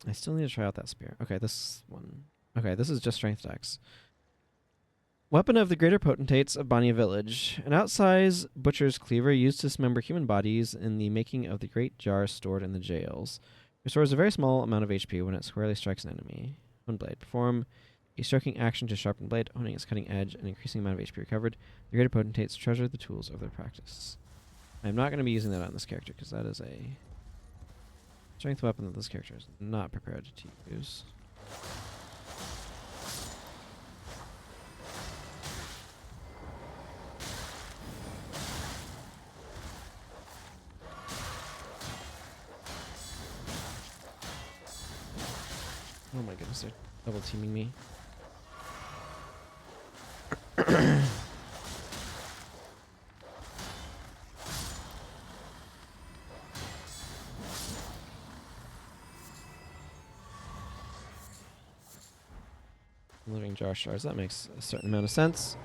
I still need to try out that spear. Okay, this one. Okay, this is just strength dex. Weapon of the greater potentates of Bonny Village. An outsized butcher's cleaver used to dismember human bodies in the making of the great jars stored in the jails. Restores a very small amount of HP when it squarely strikes an enemy. One blade. Perform a striking action to sharpen blade, honing its cutting edge and increasing the amount of HP recovered. The greater potentates treasure the tools of their practice. I'm not going to be using that on this character because that is a strength weapon that this character is not prepared to use. Oh my goodness, they're double teaming me. Living jar shards, that makes a certain amount of sense.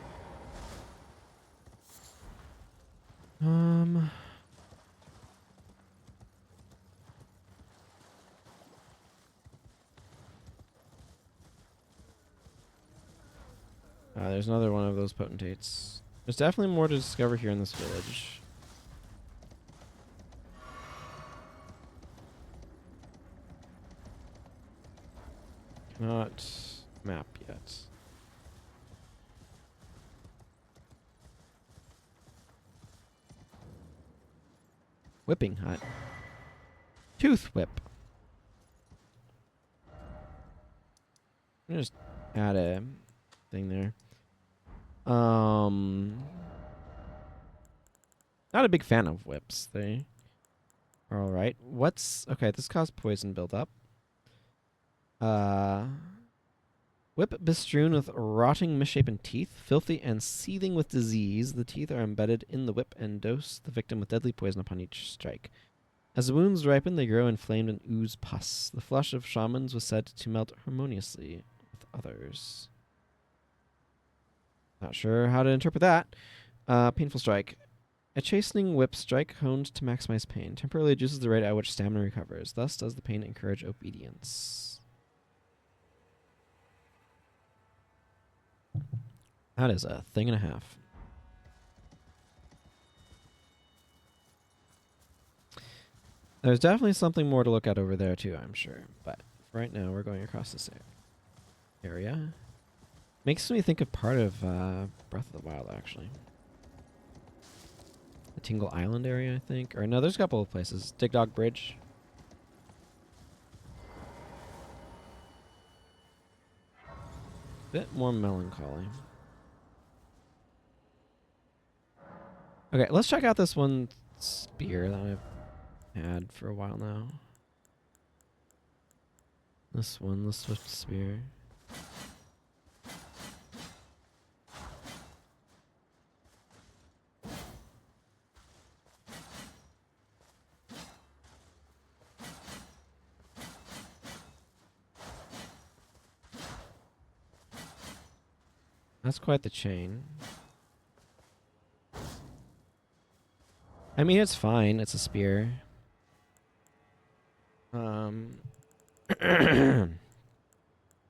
There's another one of those potentates. There's definitely more to discover here in this village. Cannot map yet. Whipping hut. Tooth whip. I'm gonna just add a thing there. Not a big fan of whips. They are alright. Okay, this caused poison buildup. Whip bestrewn with rotting, misshapen teeth, filthy and seething with disease. The teeth are embedded in the whip and dose the victim with deadly poison upon each strike. As the wounds ripen, they grow inflamed and ooze pus. The flesh of shamans was said to melt harmoniously with others. Not sure how to interpret that. Painful strike. A chastening whip strike honed to maximize pain. Temporarily reduces the rate at which stamina recovers. Thus does the pain encourage obedience. That is a thing and a half. There's definitely something more to look at over there too, I'm sure. But right now we're going across this area. Makes me think of part of Breath of the Wild, actually. The Tingle Island area, I think. Or no, there's a couple of places. Dig Dog Bridge. Bit more melancholy. Okay, let's check out this one spear that I've had for a while now. This one, the Swift Spear. That's quite the chain. I mean, it's fine. It's a spear.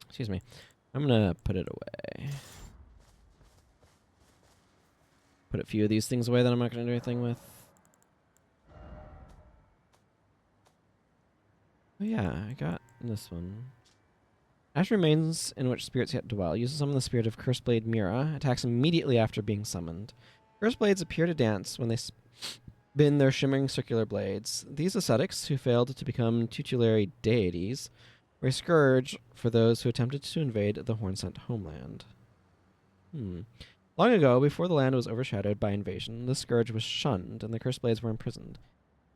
Excuse me. I'm gonna put it away. Put a few of these things away that I'm not gonna do anything with. Oh yeah, I got this one. Ash remains in which spirits yet dwell. Uses summon the spirit of Curseblade Mira. Attacks immediately after being summoned. Curseblades appear to dance when they spin their shimmering circular blades. These ascetics, who failed to become tutelary deities, were a scourge for those who attempted to invade the Hornsent homeland. Long ago, before the land was overshadowed by invasion, the scourge was shunned and the Curseblades were imprisoned.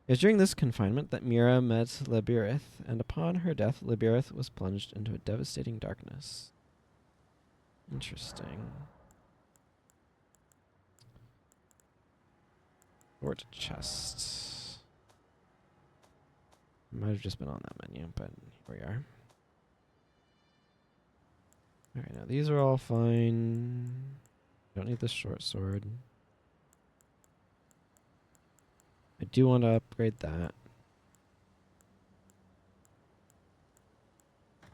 It was during this confinement that Mira met Libirith, and upon her death, Libirith was plunged into a devastating darkness. Interesting. Sword chest. Might have just been on that menu, but here we are. Alright, now these are all fine. Don't need the short sword. I do want to upgrade that.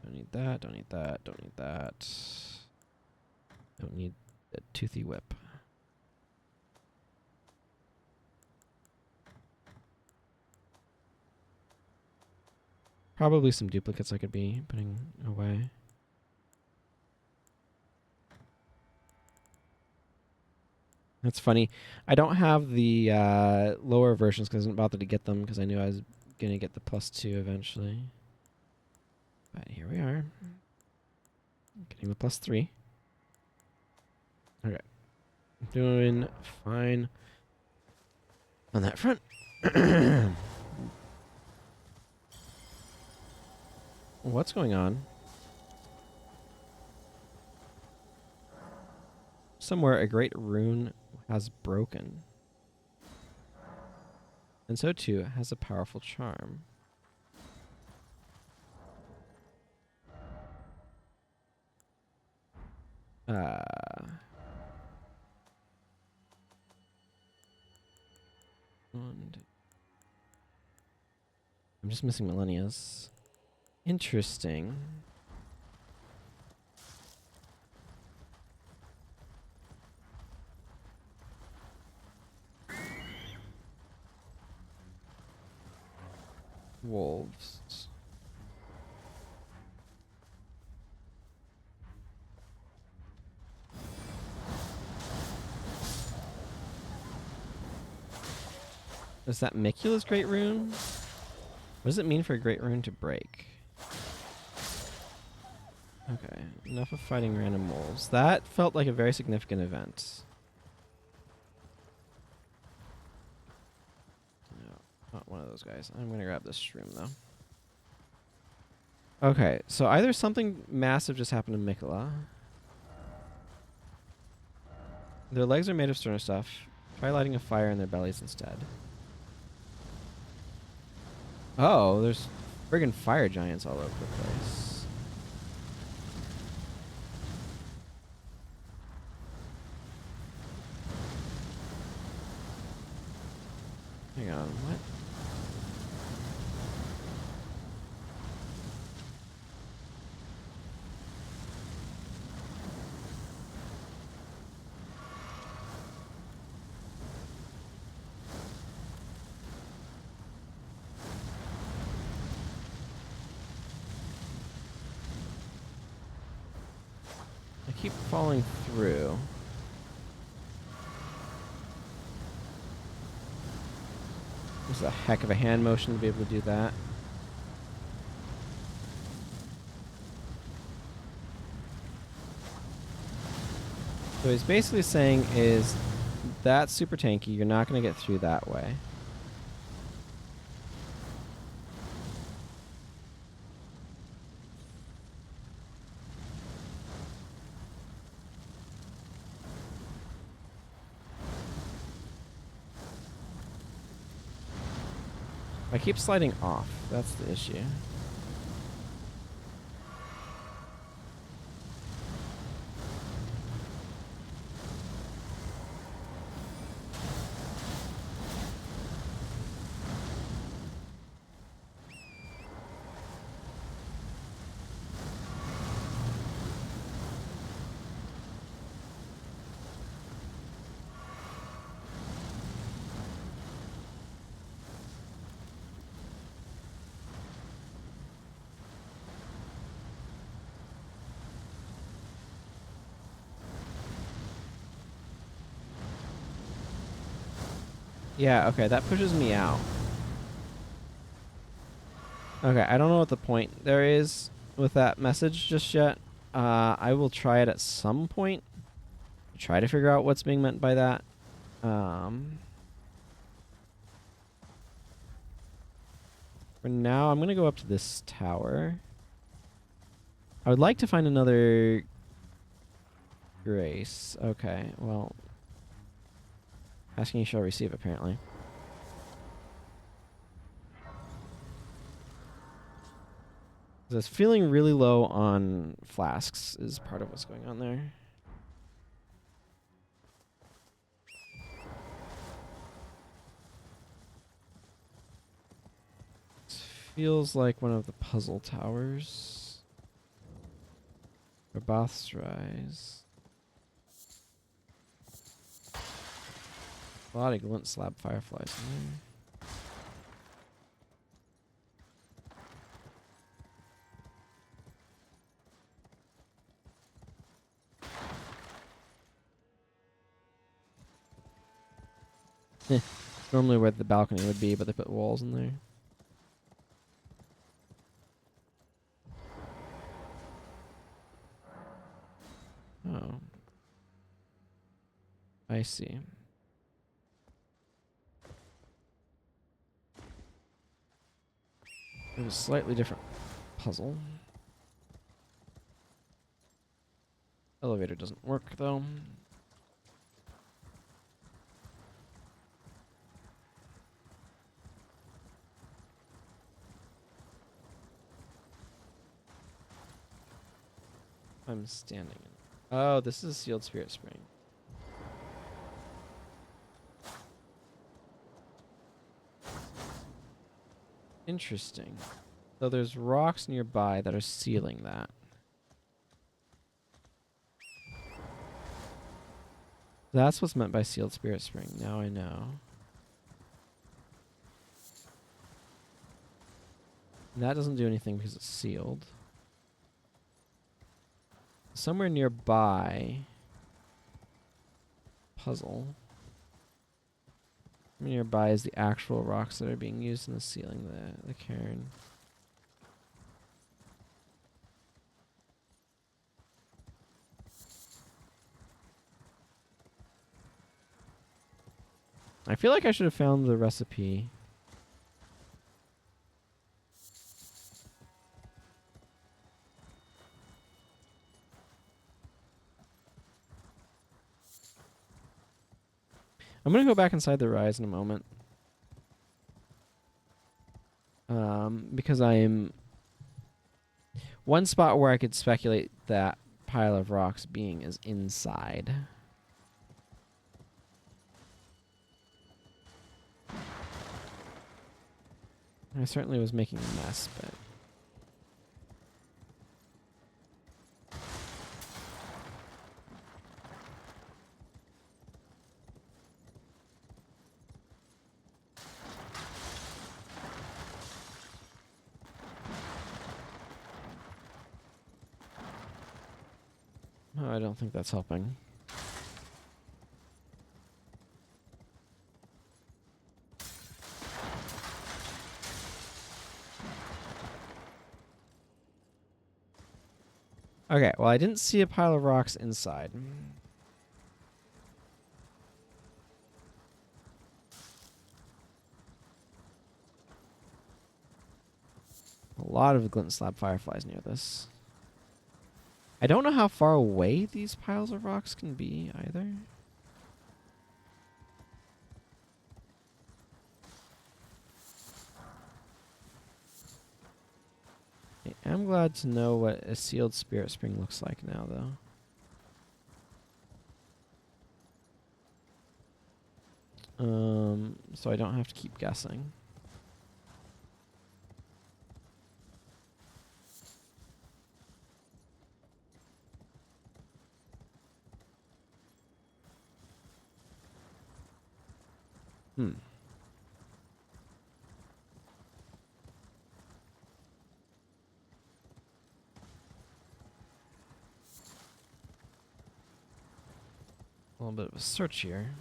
Don't need that, don't need that, don't need that. Don't need a toothy whip. Probably some duplicates I could be putting away. That's funny. I don't have the lower versions because I didn't bother to get them because I knew I was going to get the +2 eventually. But here we are. Getting the +3. Okay. Doing fine on that front. What's going on? Somewhere a great rune has broken. And so too has a powerful charm. I'm just missing Millennia's. Interesting. Wolves. Is that Micula's Great Rune? What does it mean for a Great Rune to break? Okay, enough of fighting random wolves. That felt like a very significant event. No, not one of those guys. I'm gonna grab this shroom though. Okay, so either something massive just happened to Micula. Their legs are made of sterner stuff. Try lighting a fire in their bellies instead. Oh, there's friggin' fire giants all over the place. Hang on, what? I keep falling through. This is a heck of a hand motion to be able to do that. So what he's basically saying is that's super tanky. You're not going to get through that way. I keep sliding off. That's the issue. Yeah, okay, that pushes me out. Okay, I don't know what the point there is with that message just yet. I will try it at some point. Try to figure out what's being meant by that. For now, I'm going to go up to this tower. I would like to find another grace. Okay, well, asking you shall receive, apparently. This feeling really low on flasks is part of what's going on there. This feels like one of the puzzle towers. Rise. A lot of glint slab fireflies in there. Normally where the balcony would be, but they put walls in there. Oh. I see. It was a slightly different puzzle. Elevator doesn't work, though. I'm standing in. Oh, this is a sealed spirit spring. Interesting. So there's rocks nearby that are sealing that. That's what's meant by sealed spirit spring. Now I know. And that doesn't do anything because it's sealed. Somewhere nearby. Puzzle. Nearby is the actual rocks that are being used in the sealing the cairn. I feel like I should have found the recipe. I'm going to go back inside the rise in a moment. Because I'm... One spot where I could speculate that pile of rocks being is inside. I certainly was making a mess, but... Oh, I don't think that's helping. Okay, well, I didn't see a pile of rocks inside. A lot of glint slab fireflies near this. I don't know how far away these piles of rocks can be either. I am glad to know what a sealed spirit spring looks like now, though. So I don't have to keep guessing. Hmm. A little bit of a search here.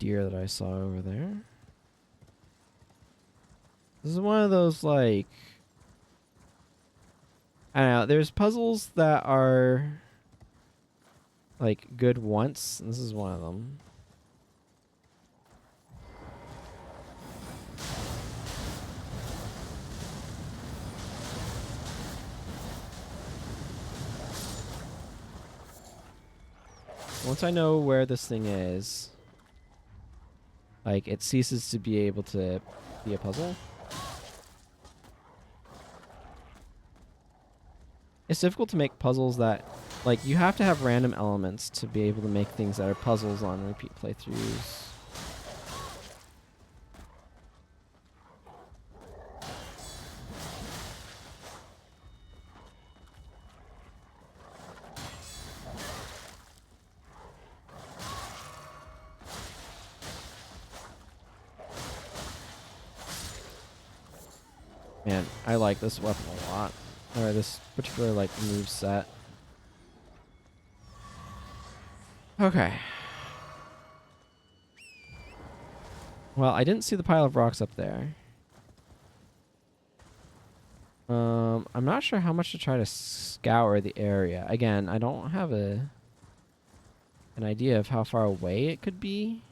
deer that I saw over there. This is one of those, like, I don't know, there's puzzles that are, like, good once, and this is one of them. Once I know where this thing is, like, it ceases to be able to be a puzzle. It's difficult to make puzzles that, like, you have to have random elements to be able to make things that are puzzles on repeat playthroughs. Man, I like this weapon a lot. Or this particular, like, move set. Okay. Well, I didn't see the pile of rocks up there. I'm not sure how much to try to scour the area. Again, I don't have an idea of how far away it could be.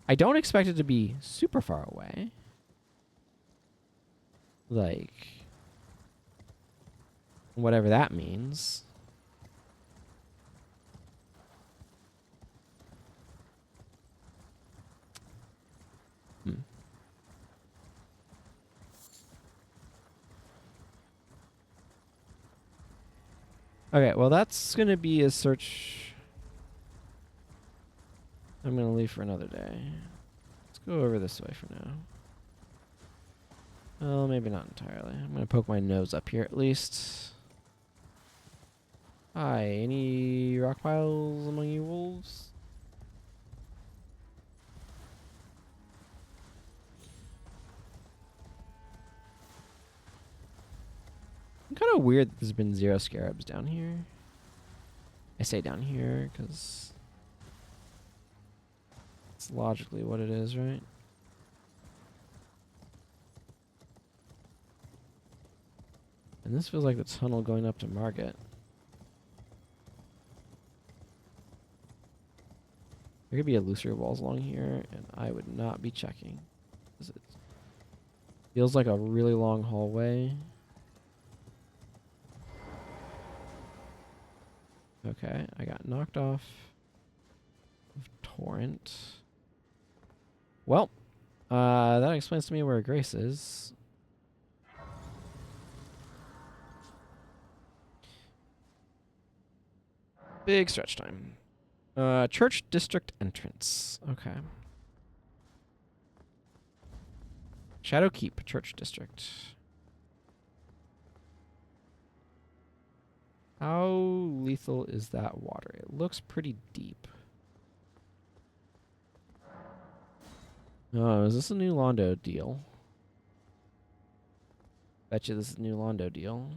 I don't expect it to be super far away. Like, whatever that means. Okay, well, that's going to be a search I'm going to leave for another day. Let's go over this way for now. Well, maybe not entirely. I'm going to poke my nose up here at least. Hi, any rock piles among you wolves? I'm kind of weird that there's been 0 scarabs down here. I say down here because it's logically what it is, right? And this feels like the tunnel going up to Margate. There could be illusory walls along here, and I would not be checking. It feels like a really long hallway. Okay, I got knocked off of Torrent. Well, that explains to me where Grace is. Big stretch time. Church District entrance. Okay. Shadow Keep, Church District. How lethal is that water? It looks pretty deep. Oh, is this a new Londo deal? Betcha this is a new Londo deal.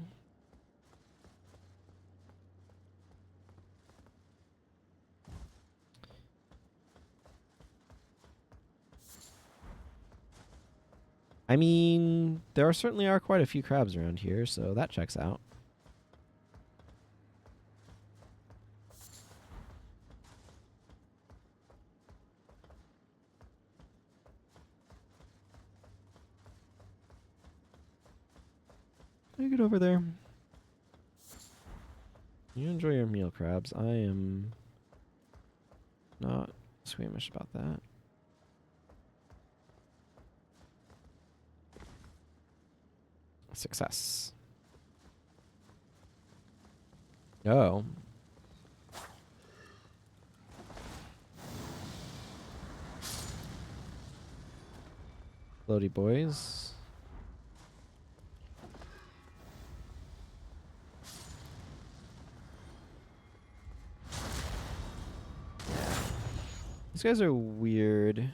I mean, there certainly are quite a few crabs around here, so that checks out. Can I get over there? You enjoy your meal, crabs. I am not squeamish about that. Success. Oh. Floaty boys. These guys are weird.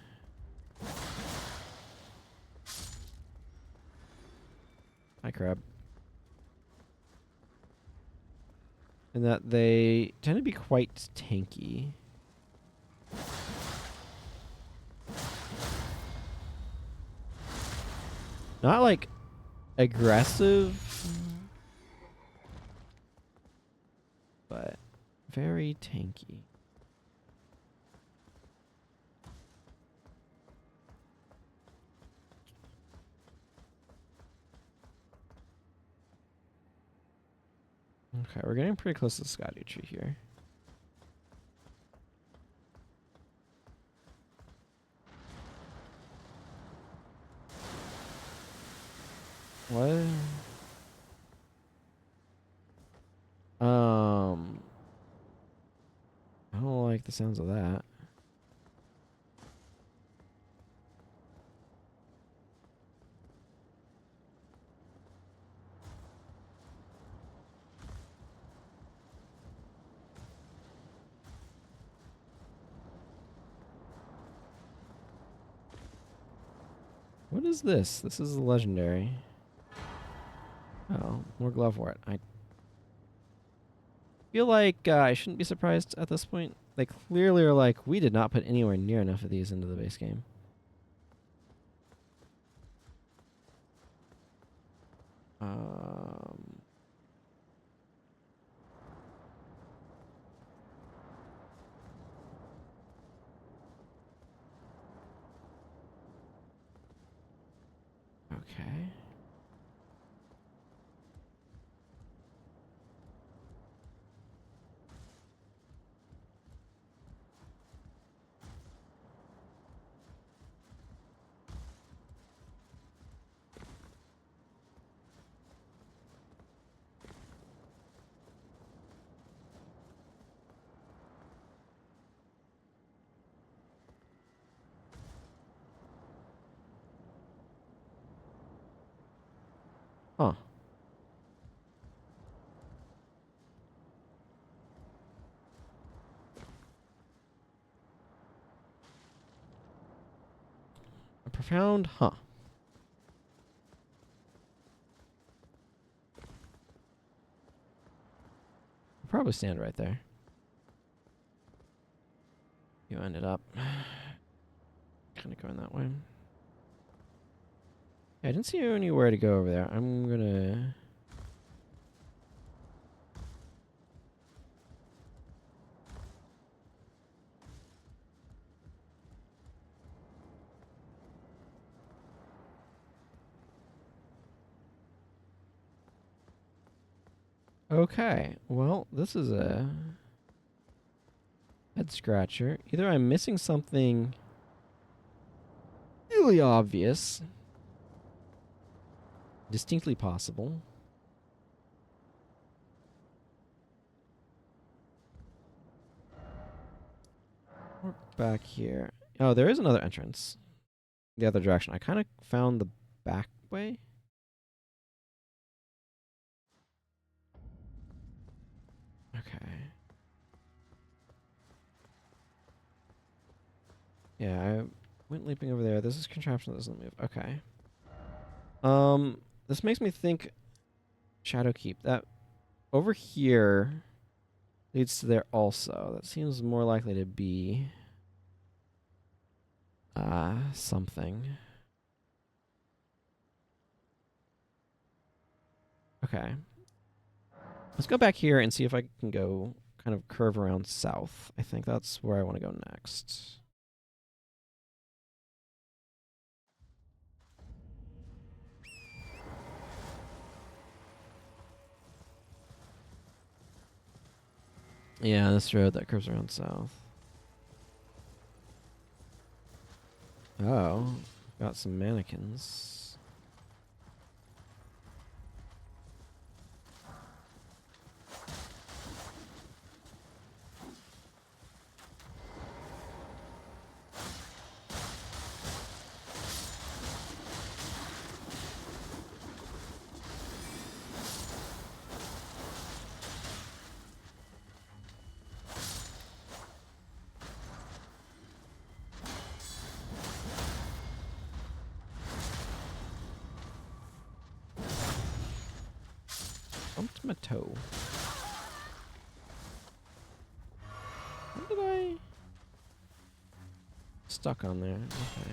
Hi, crab. In that they tend to be quite tanky. Not like aggressive, but very tanky. Okay, we're getting pretty close to the Scotty tree here. What? I don't like the sounds of that. What is this? This is a legendary. Oh, more glove wart. I feel like I shouldn't be surprised at this point. They clearly are like, we did not put anywhere near enough of these into the base game. Okay. Huh. A profound huh. I'll probably stand right there. You ended up kind of going that way. Yeah, I didn't see anywhere to go over there. I'm gonna... Okay, well, this is a head scratcher. Either I'm missing something really obvious, distinctly possible. Or back here. Oh, there is another entrance. The other direction. I kind of found the back way. Okay. Yeah, I went leaping over there. This is contraption that doesn't move. Okay. This makes me think Shadowkeep. That over here leads to there also. That seems more likely to be something. Okay. Let's go back here and see if I can go kind of curve around south. I think that's where I want to go next. Yeah, this road that curves around south. Oh, got some mannequins. Bumped my toe. How did I... Stuck on there. Okay.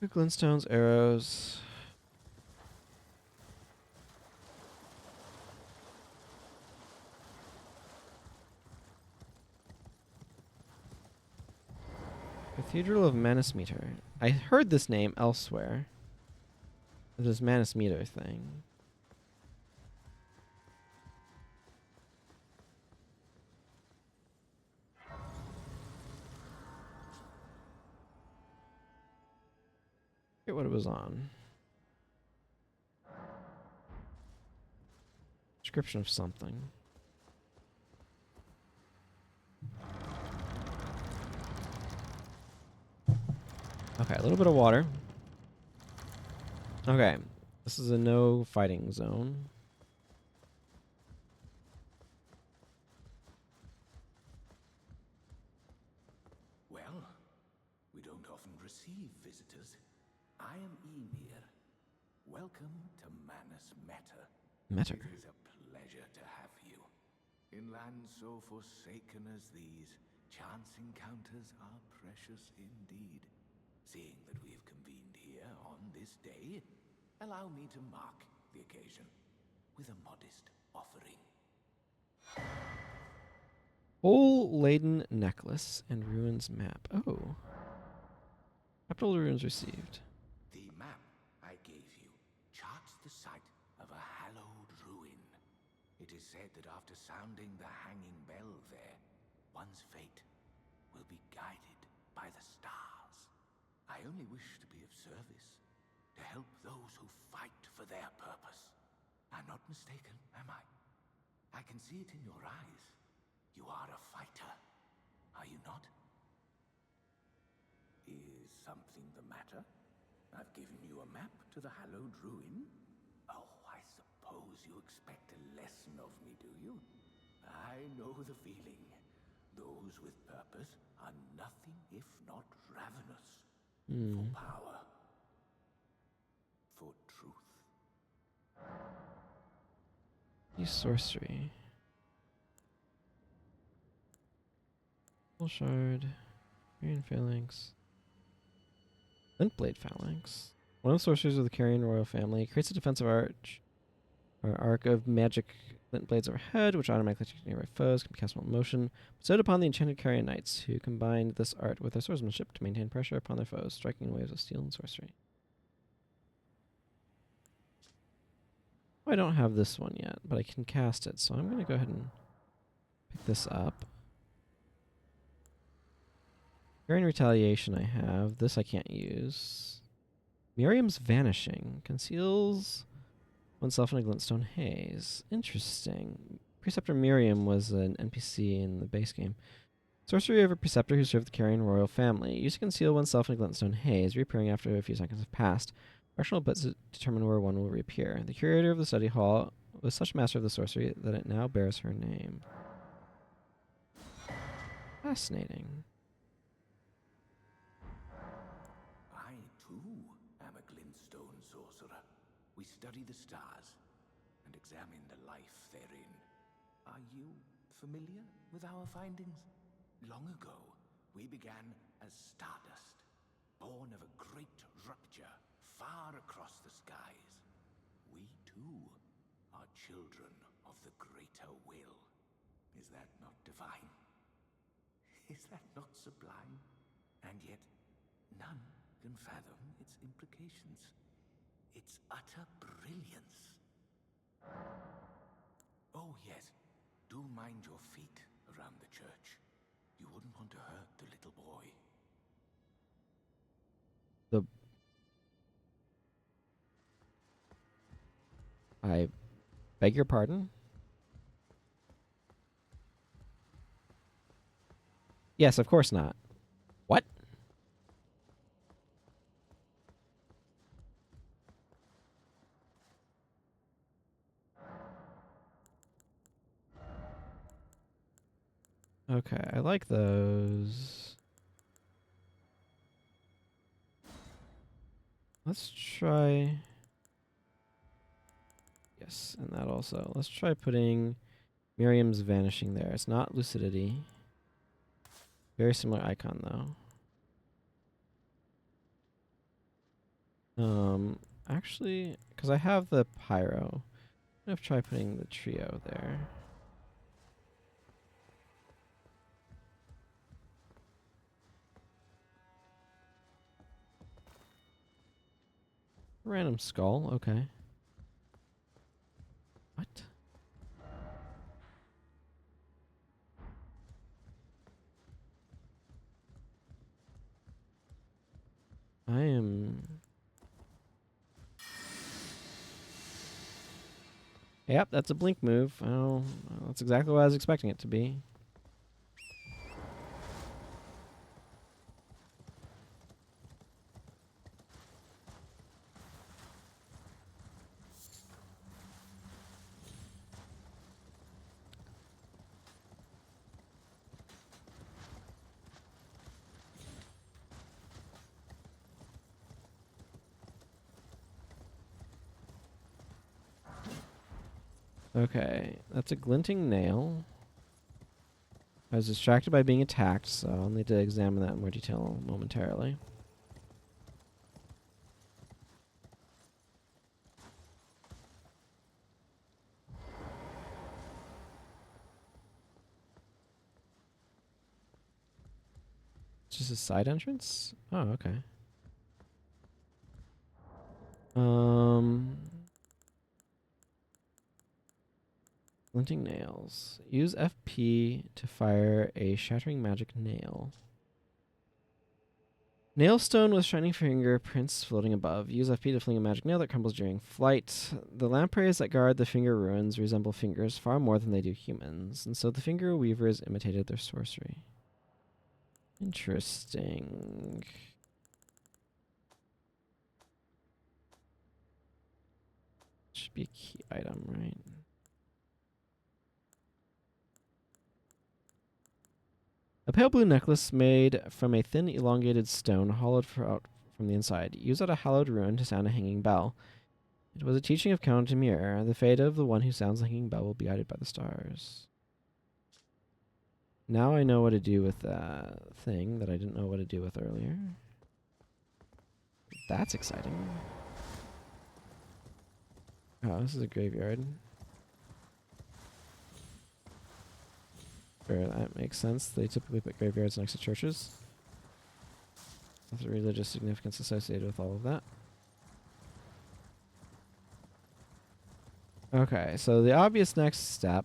Glintstones, arrows. Cathedral of Manasmeter. I heard this name elsewhere. This Manasmeter thing. I forget what it was on. Description of something. Okay, a little bit of water. Okay, this is a no fighting zone. Well, we don't often receive visitors. I am Emir. Welcome to Manus Meta. Meter. It is a pleasure to have you. In lands so forsaken as these, chance encounters are precious indeed. Seeing that we have convened here on this day, allow me to mark the occasion with a modest offering. Hole-laden necklace and ruins map. Oh. Capital ruins received. The map I gave you charts the site of a hallowed ruin. It is said that after sounding the hanging bell there, one's fate will be guided by the stars. I only wish to be of service, to help those who fight for their purpose. I'm not mistaken, am I? I can see it in your eyes. You are a fighter, are you not? Is something the matter? I've given you a map to the hallowed ruin. Oh, I suppose you expect a lesson of me, do you? I know the feeling. Those with purpose are nothing if not ravenous. For power. For truth. Use sorcery. Full shard. Carrion phalanx. Flintblade phalanx. One of the sorcerers of the Carrion royal family creates a defensive arch or arc of magic flint blades overhead, which automatically attack nearby foes, can be cast while in motion. Bestowed upon the enchanted Carrion knights, who combined this art with their swordsmanship to maintain pressure upon their foes, striking waves of steel and sorcery. Oh, I don't have this one yet, but I can cast it, so I'm going to go ahead and pick this up. Carrion retaliation I have. This I can't use. Miriam's vanishing. Conceals oneself in a glintstone haze. Interesting. Preceptor Miriam was an NPC in the base game. Sorcery of a preceptor who served the Carrion royal family. Used to conceal oneself in a glintstone haze, reappearing after a few seconds have passed. Fractional bits determine where one will reappear. The curator of the study hall was such master of the sorcery that it now bears her name. Fascinating. I, too, am a glintstone sorcerer. We study the stars and examine the life therein. Are you familiar with our findings? Long ago, we began as stardust, born of a great rupture far across the skies. We, too, are children of the greater will. Is that not divine? Is that not sublime? And yet, none can fathom its implications. Its utter brilliance. Oh, yes. Do mind your feet around the church. You wouldn't want to hurt the little boy. I beg your pardon? Yes, of course not. What? Okay, I like those. Let's try... Yes, and that also. Let's try putting Miriam's vanishing there. It's not lucidity. Very similar icon, though. Actually, because I have the pyro, I'm gonna try putting the trio there. Random skull, okay. What? I am... Yep, that's a blink move. Oh, that's exactly what I was expecting it to be. Okay, that's a glinting nail. I was distracted by being attacked, so I'll need to examine that in more detail momentarily. It's just a side entrance? Oh, okay. Glinting nails. Use FP to fire a shattering magic nail. Nailstone with shining fingerprints floating above. Use FP to fling a magic nail that crumbles during flight. The lampreys that guard the finger ruins resemble fingers far more than they do humans, and so the finger weavers imitated their sorcery. Interesting. Should be a key item, right? A pale blue necklace made from a thin, elongated stone hollowed out from the inside. Use at a hallowed ruin to sound a hanging bell. It was a teaching of Count Emir. The fate of the one who sounds the hanging bell will be guided by the stars. Now I know what to do with that thing that I didn't know what to do with earlier. That's exciting. Oh, this is a graveyard. Sure, that makes sense. They typically put graveyards next to churches. With the religious significance associated with all of that. Okay, so the obvious next step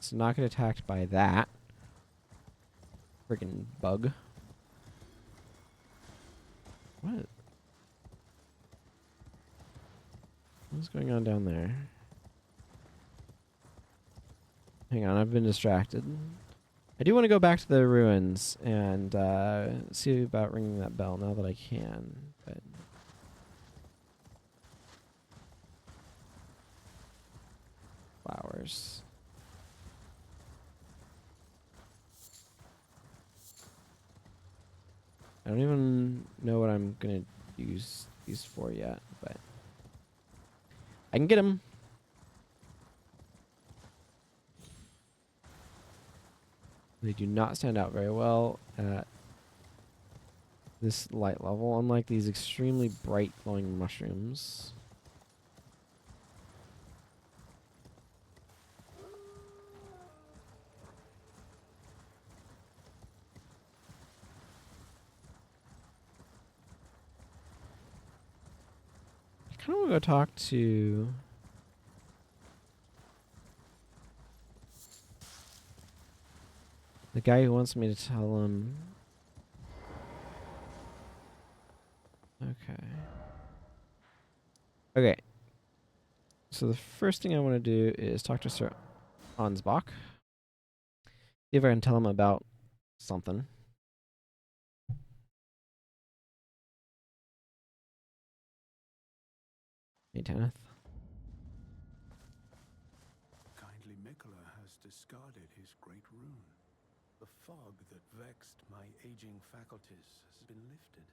is to not get attacked by that friggin' bug. What? What's going on down there? Hang on, I've been distracted. I do want to go back to the ruins and see about ringing that bell now that I can. But flowers. I don't even know what I'm gonna use these for yet, but I can get them. They do not stand out very well at this light level, unlike these extremely bright glowing mushrooms. I kind of want to go talk to the guy who wants me to tell him. Okay. Okay. So the first thing I want to do is talk to Sir Ansbach. See if I can tell him about something. Hey, Tanith. Kindly Mikola has discarded his great rune. The fog that vexed my aging faculties has been lifted,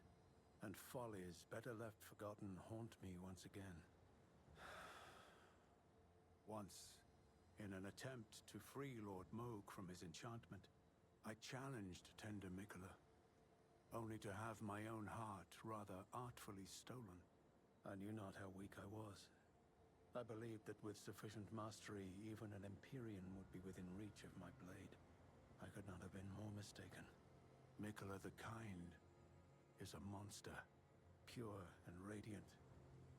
and follies better left forgotten haunt me once again. Once, in an attempt to free Lord Moog from his enchantment, I challenged tender Mikola, only to have my own heart rather artfully stolen. I knew not how weak I was. I believed that with sufficient mastery, even an Empyrean would be within reach of my blade. I could not have been more mistaken. Mikola the Kind is a monster, pure and radiant.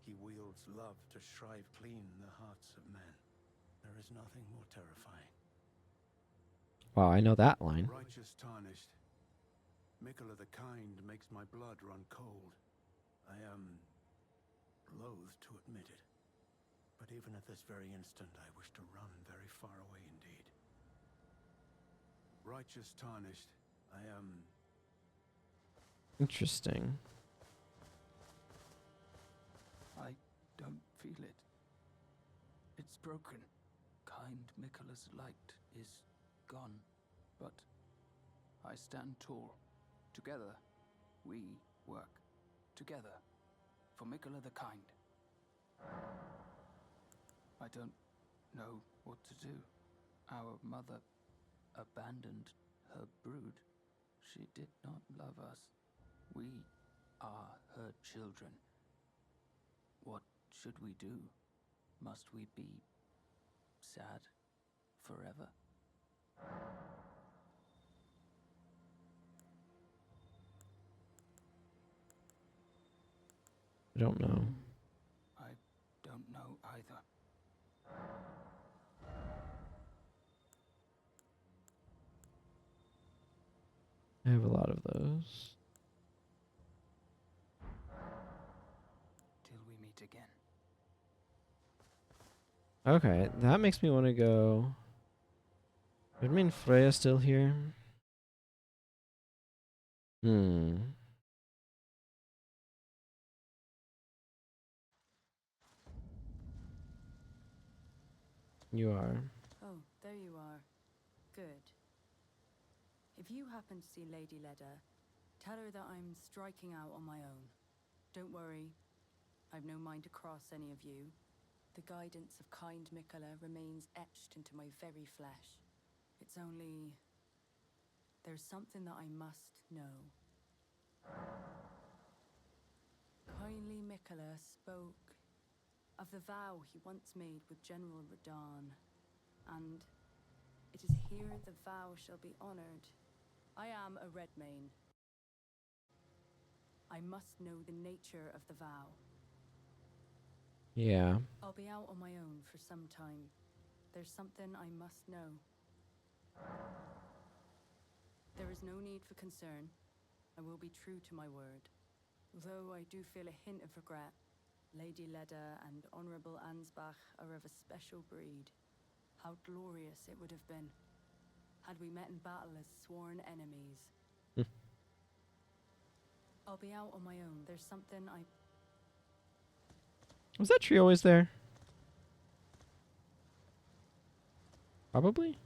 He wields love to shrive clean the hearts of men. There is nothing more terrifying. Wow, I know that line. Righteous tarnished. Mikola the Kind makes my blood run cold. I am loath to admit it. But even at this very instant, I wish to run very far away indeed. Righteous tarnished. I am... Interesting. I don't feel it. It's broken. Kind Mikola's light is gone. But I stand tall. Together, we work. Together, for Mikola the Kind. I don't know what to do. Our mother abandoned her brood. She did not love us. We are her children. What should we do? Must we be sad forever? I don't know. I don't know either. I have a lot of those. Till we meet again. Okay, that makes me want to go. Would mean Freya's still here? Hmm. You are. Oh, there you are. Good. If you happen to see Lady Leda, tell her that I'm striking out on my own. Don't worry, I've no mind to cross any of you. The guidance of kind Mikola remains etched into my very flesh. It's only... there's something that I must know. Kindly Mikola spoke of the vow he once made with General Radahn, and it is here the vow shall be honored. I am a Redmane. I must know the nature of the vow. Yeah. I'll be out on my own for some time. There's something I must know. There is no need for concern. I will be true to my word. Though I do feel a hint of regret. Lady Leda and Honorable Ansbach are of a special breed. How glorious it would have been had we met in battle as sworn enemies. I'll be out on my own. There's something I... Was that tree always there? Probably.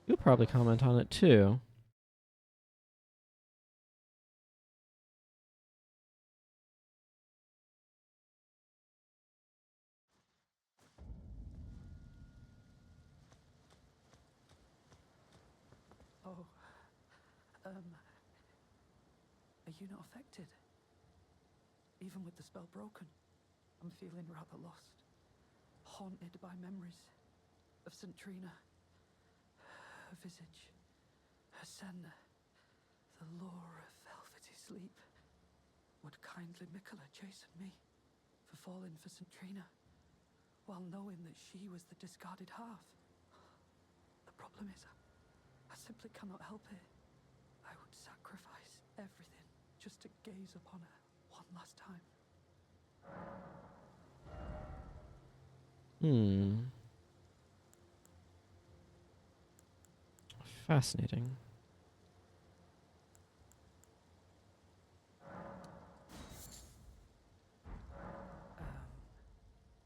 You'll probably comment on it too. Oh, are you not affected? Even with the spell broken, I'm feeling rather lost. Haunted by memories of St. Trina. Her visage, her senna, the lure of velvety sleep. Would kindly Mikola chasten me for falling for St. Trina, while knowing that she was the discarded half? The problem is, I simply cannot help it. I would sacrifice everything just to gaze upon her one last time. Fascinating.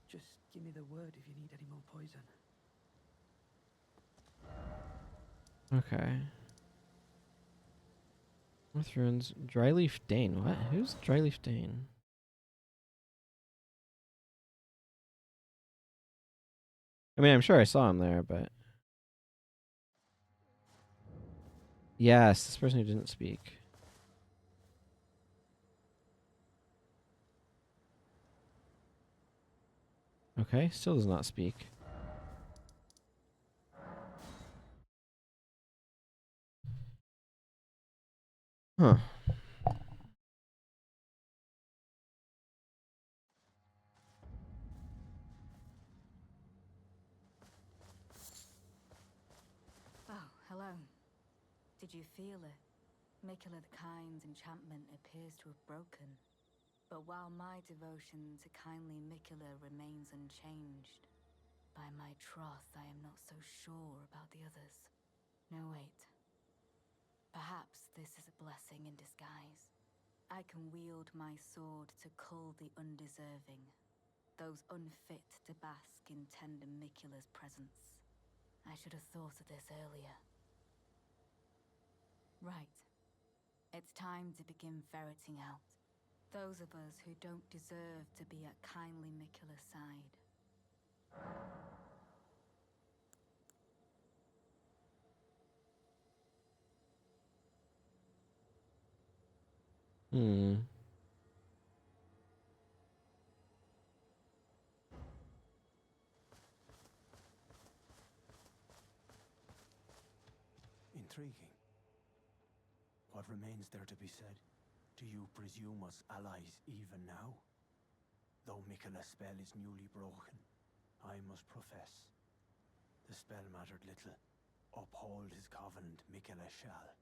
Just give me the word if you need any more poison. Okay. North Ruins. Dryleaf Dane. What? Who's Dryleaf Dane? I mean, I'm sure I saw him there, but... Yes, this person who didn't speak. Okay, still does not speak. Huh. Oh, hello. Did you feel it? Mikula the Kind's enchantment appears to have broken. But while my devotion to kindly Mikula remains unchanged, by my troth I am not so sure about the others. No, wait. Perhaps this is a blessing in disguise. I can wield my sword to cull the undeserving, those unfit to bask in tender Mikula's presence. I should have thought of this earlier. Right. It's time to begin ferreting out those of us who don't deserve to be at kindly Mikula's side. Hmm. Intriguing. What remains there to be said? Do you presume us allies even now? Though Mikula's spell is newly broken, I must profess, the spell mattered little. Uphold his covenant, Mikula shall,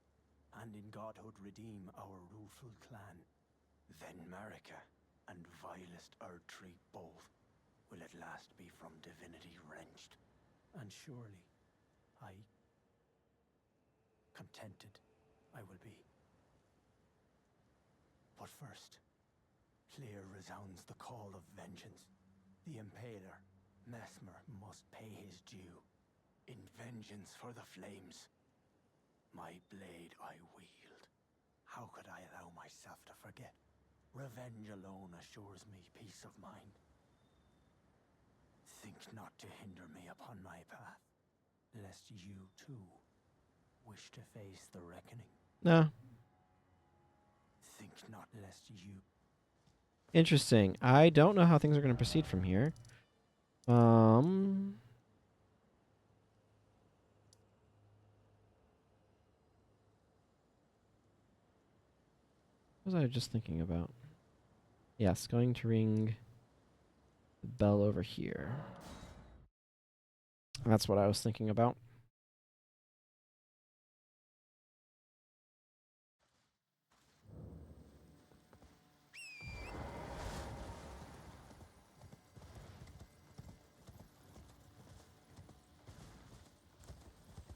and in godhood redeem our rueful clan. Then Marika and vilest Erdtree both will at last be from divinity wrenched. And surely, contented I will be. But first, clear resounds the call of vengeance. The impaler, Mesmer, must pay his due. In vengeance for the flames, my blade I wield. How could I allow myself to forget? Revenge alone assures me peace of mind. Think not to hinder me upon my path, lest you too wish to face the reckoning. No. Think not lest you... Interesting. I don't know how things are going to proceed from here. What was I just thinking about? Yes, going to ring the bell over here. That's what I was thinking about.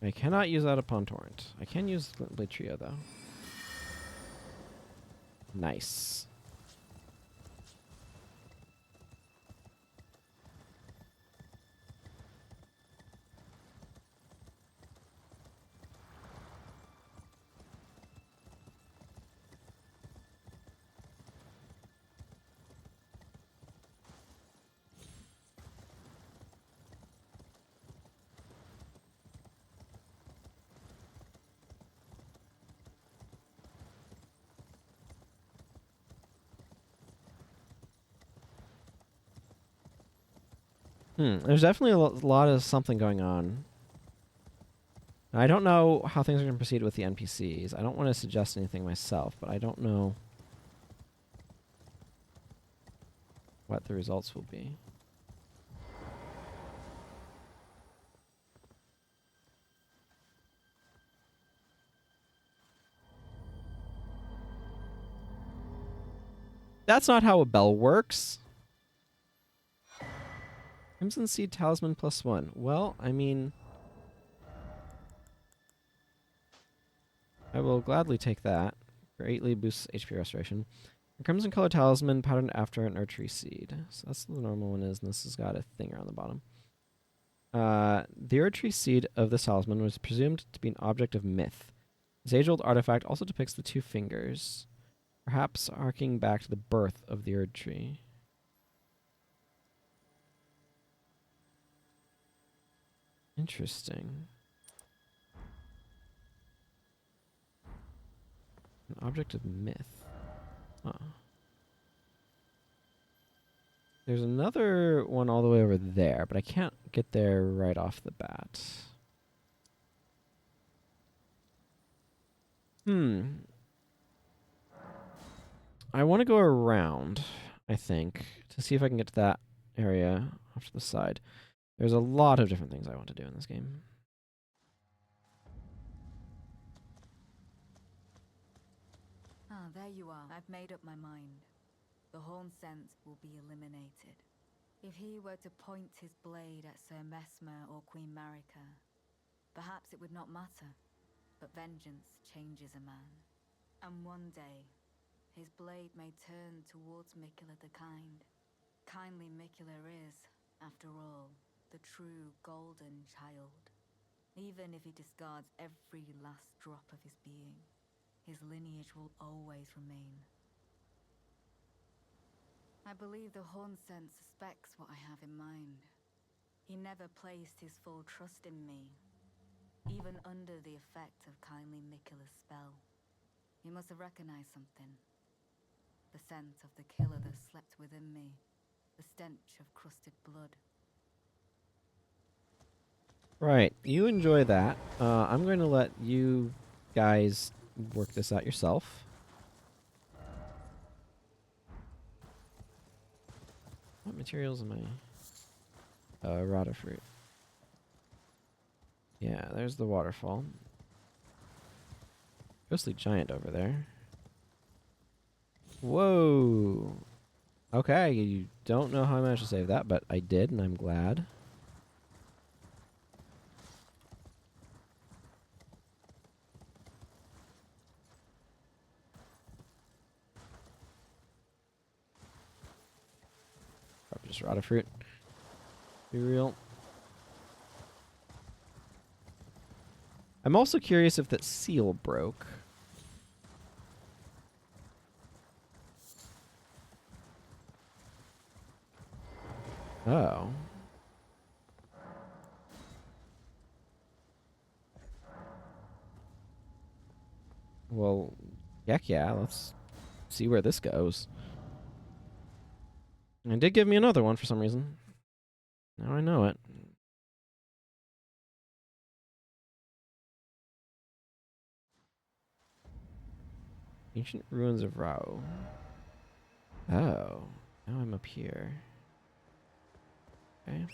I cannot use that upon Torrent. I can use Blade Trio, though. Nice. There's definitely a lot of something going on. I don't know how things are going to proceed with the NPCs. I don't want to suggest anything myself, but I don't know what the results will be. That's not how a bell works. Crimson Seed Talisman +1. Well, I mean, I will gladly take that. Greatly boosts HP restoration. A Crimson Color Talisman patterned after an Erdtree Seed. So that's what the normal one is, and this has got a thing around the bottom. The Erdtree Seed of the talisman was presumed to be an object of myth. This age-old artifact also depicts the two fingers, perhaps harking back to the birth of the Erdtree. Interesting. An object of myth. Huh. There's another one all the way over there, but I can't get there right off the bat. I want to go around, I think, to see if I can get to that area off to the side. There's a lot of different things I want to do in this game. Ah, there you are. I've made up my mind. The horn sense will be eliminated. If he were to point his blade at Sir Mesmer or Queen Marika, perhaps it would not matter. But vengeance changes a man. And one day, his blade may turn towards Miquella the Kind. Kindly Miquella is, after all, the true golden child. Even if he discards every last drop of his being, his lineage will always remain. I believe the horn sense suspects what I have in mind. He never placed his full trust in me, even under the effect of kindly Miquella's spell. He must have recognized something. The scent of the killer that slept within me. The stench of crusted blood. Right, you enjoy that. I'm going to let you guys work this out yourself. What materials am I? Rata fruit. Yeah, there's the waterfall. Ghostly giant over there. Whoa! Okay, you don't know how I managed to save that, but I did, and I'm glad. Probably just rata fruit. Be real. I'm also curious if that seal broke. Oh. Well, heck yeah, let's see where this goes. And it did give me another one for some reason. Now I know it. Ancient ruins of Rao. Oh. Now I'm up here. Okay.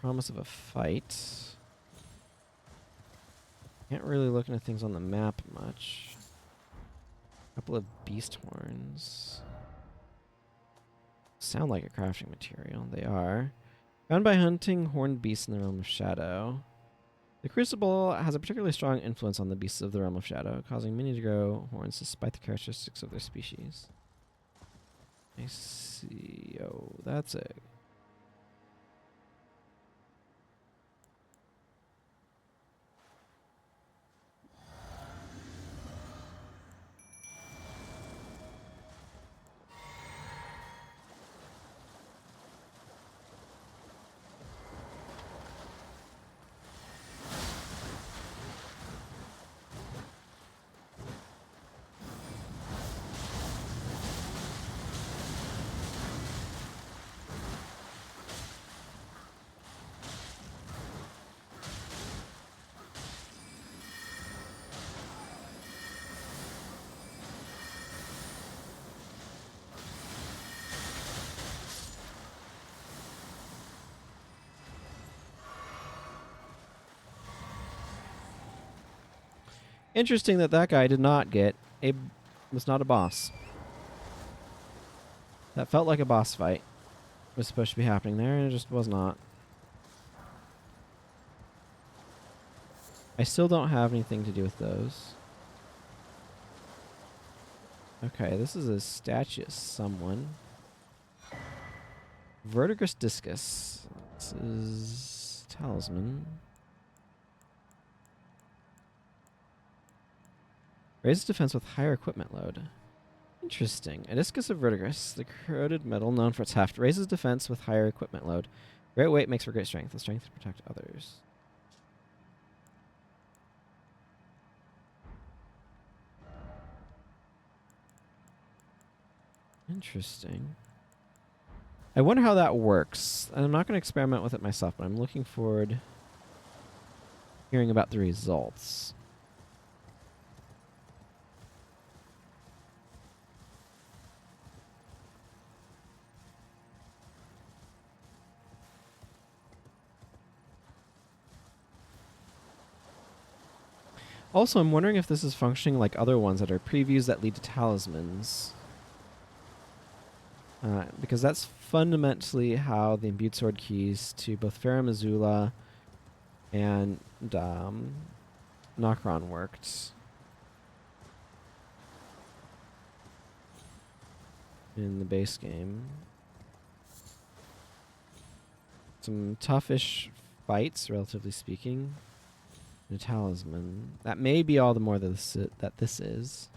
Promise of a fight. Can't really look into things on the map much. Couple of beast horns. Sound like a crafting material. They are. Found by hunting horned beasts in the realm of shadow. The crucible has a particularly strong influence on the beasts of the realm of shadow, causing many to grow horns despite the characteristics of their species. I see. Oh, that's it. Interesting that that guy did not get a... was not a boss. That felt like a boss fight was supposed to be happening there, and it just was not. I still don't have anything to do with those. Okay, this is a statue of someone. Verdigris Discus. This is talisman. Raises defense with higher equipment load. Interesting. A discus of verdigris, the corroded metal known for its heft, raises defense with higher equipment load. Great weight makes for great strength. The strength to protect others. Interesting. I wonder how that works. I'm not going to experiment with it myself, but I'm looking forward to hearing about the results. Also, I'm wondering if this is functioning like other ones that are previews that lead to talismans. Because that's fundamentally how the imbued sword keys to both Farum Azula and Nokron worked. In the base game. Some toughish fights, relatively speaking. And a talisman. That may be all the more that this is.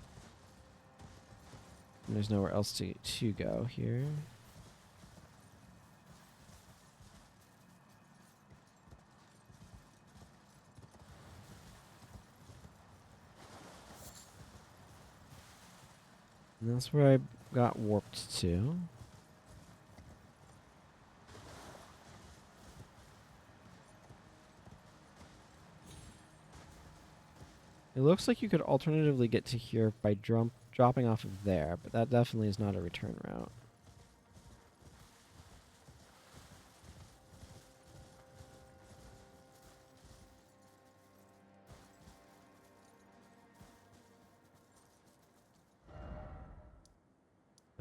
And there's nowhere else to go here. And that's where I got warped to. It looks like you could alternatively get to here by dropping off of there, but that definitely is not a return route.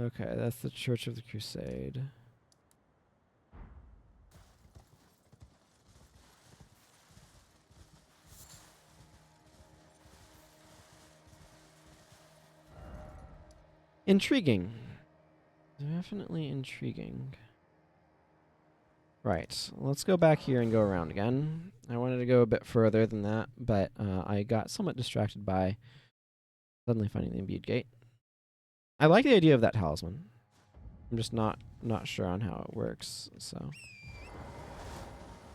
Okay, that's the Church of the Crusade. Intriguing. Definitely intriguing. Right, let's go back here and go around again. I wanted to go a bit further than that, but I got somewhat distracted by suddenly finding the imbued gate. I like the idea of that talisman. I'm just not sure on how it works, so.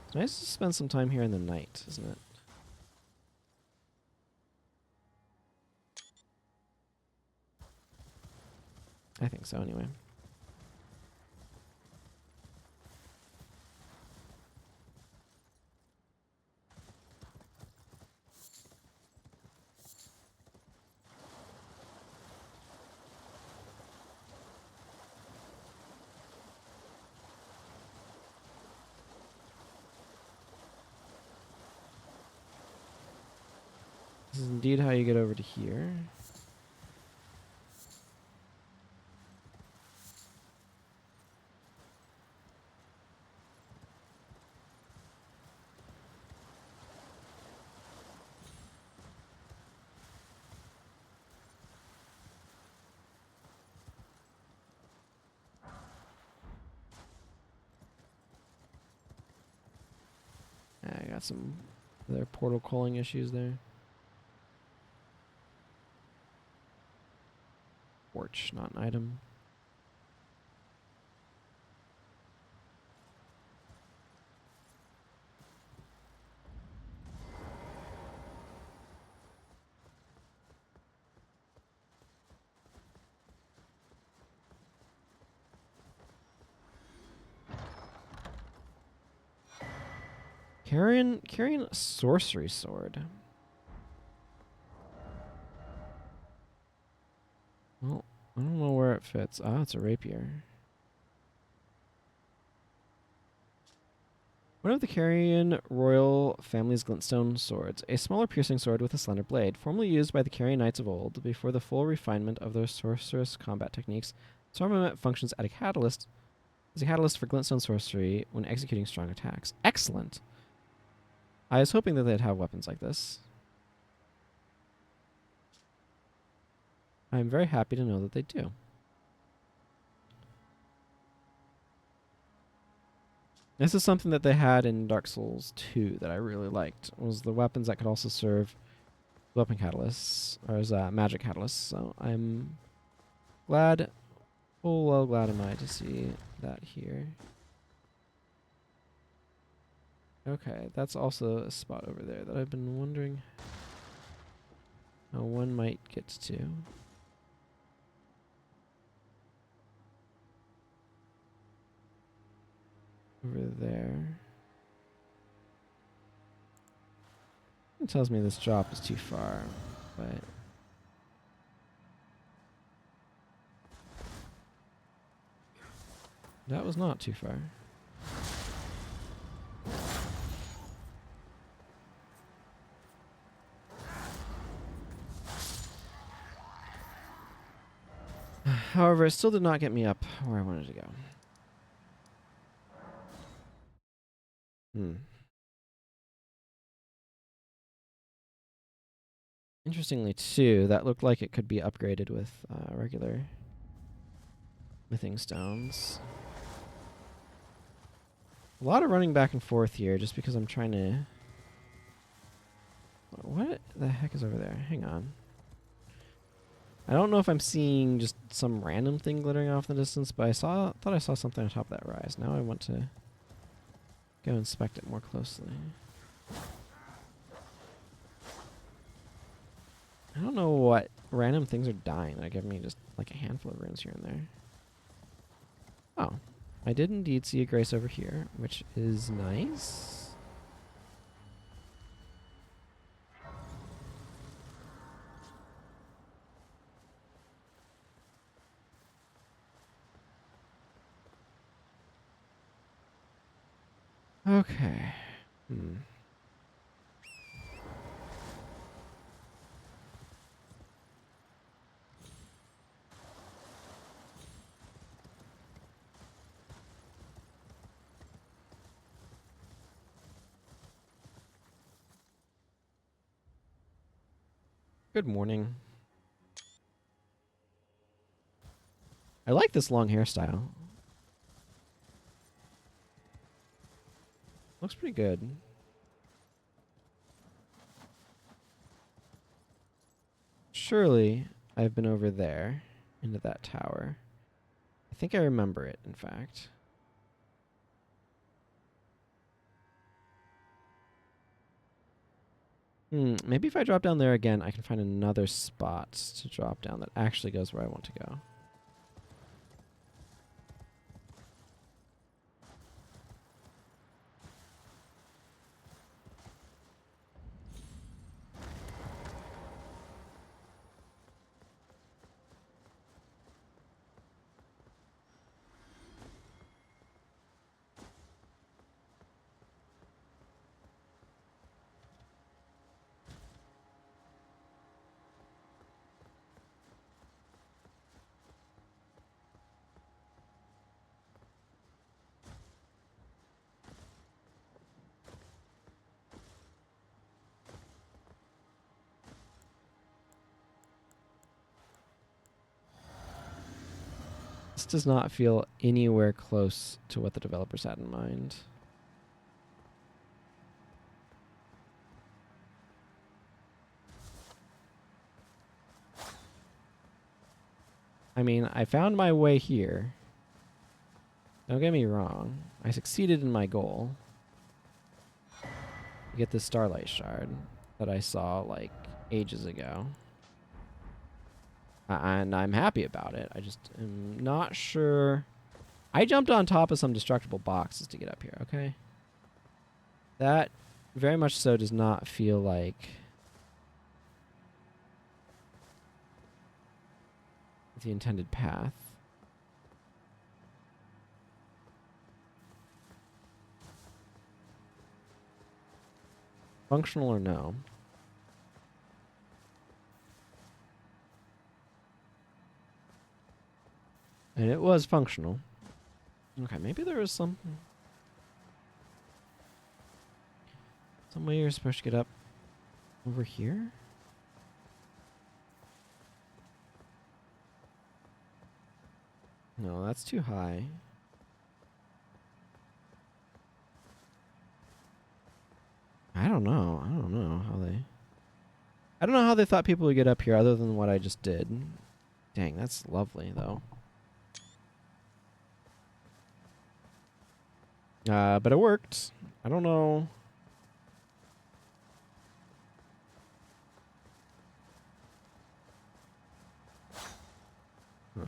It's nice to spend some time here in the night, isn't it? I think so, anyway. This is indeed how you get over to here. I got some other portal calling issues there. Porch, not an item. Carrying a sorcery sword. Well, I don't know where it fits. Ah, it's a rapier. One of the Carrion royal family's glintstone swords, a smaller piercing sword with a slender blade, formerly used by the Carrion knights of old before the full refinement of their sorcerous combat techniques. This armament functions as a catalyst for glintstone sorcery when executing strong attacks. Excellent! I was hoping that they'd have weapons like this. I'm very happy to know that they do. This is something that they had in Dark Souls 2 that I really liked, was the weapons that could also serve weapon catalysts, or as magic catalysts, so I'm Glad, oh well, glad am I to see that here. Okay, that's also a spot over there that I've been wondering how one might get to. Over there. It tells me this drop is too far, but that was not too far. However, it still did not get me up where I wanted to go. Interestingly, too, that looked like it could be upgraded with regular smithing stones. A lot of running back and forth here just because I'm trying to... What the heck is over there? Hang on. I don't know if I'm seeing just some random thing glittering off in the distance, but I thought I saw something on top of that rise. Now I want to go inspect it more closely. I don't know what random things are dying that give me just like a handful of runes here and there. Oh, I did indeed see a grace over here, which is nice. Okay. Good morning. I like this long hairstyle. Looks pretty good. Surely I've been over there into that tower. I think I remember it, in fact. Maybe if I drop down there again, I can find another spot to drop down that actually goes where I want to go. This does not feel anywhere close to what the developers had in mind. I mean, I found my way here. Don't get me wrong. I succeeded in my goal. To get this Starlight Shard that I saw, like, ages ago. And I'm happy about it. I just am not sure. I jumped on top of some destructible boxes to get up here, okay? That very much so does not feel like the intended path. Functional or no? And it was functional. Okay, maybe there was some way you're supposed to get up over here? No, that's too high. I don't know. I don't know how they thought people would get up here other than what I just did. Dang, that's lovely, though. But it worked. I don't know. Huh.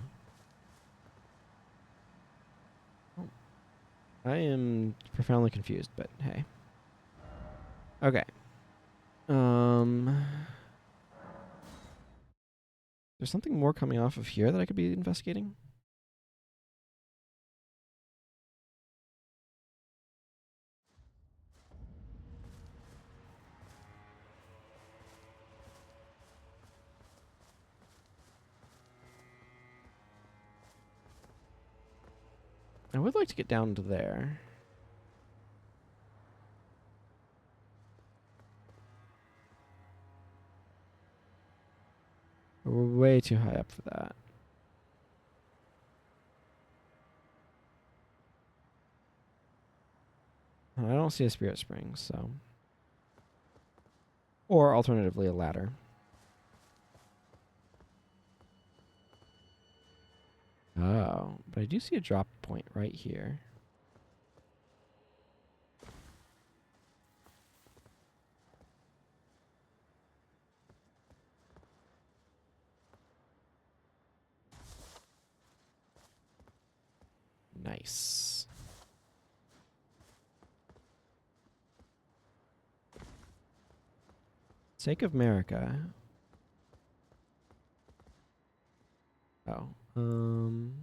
Oh. I am profoundly confused, but hey. Okay. There's something more coming off of here that I could be investigating? I would like to get down to there. But we're way too high up for that. I don't see a spirit spring, so. Or alternatively, a ladder. Oh, but I do see a drop point right here. Nice. Sake of America. Oh. Hang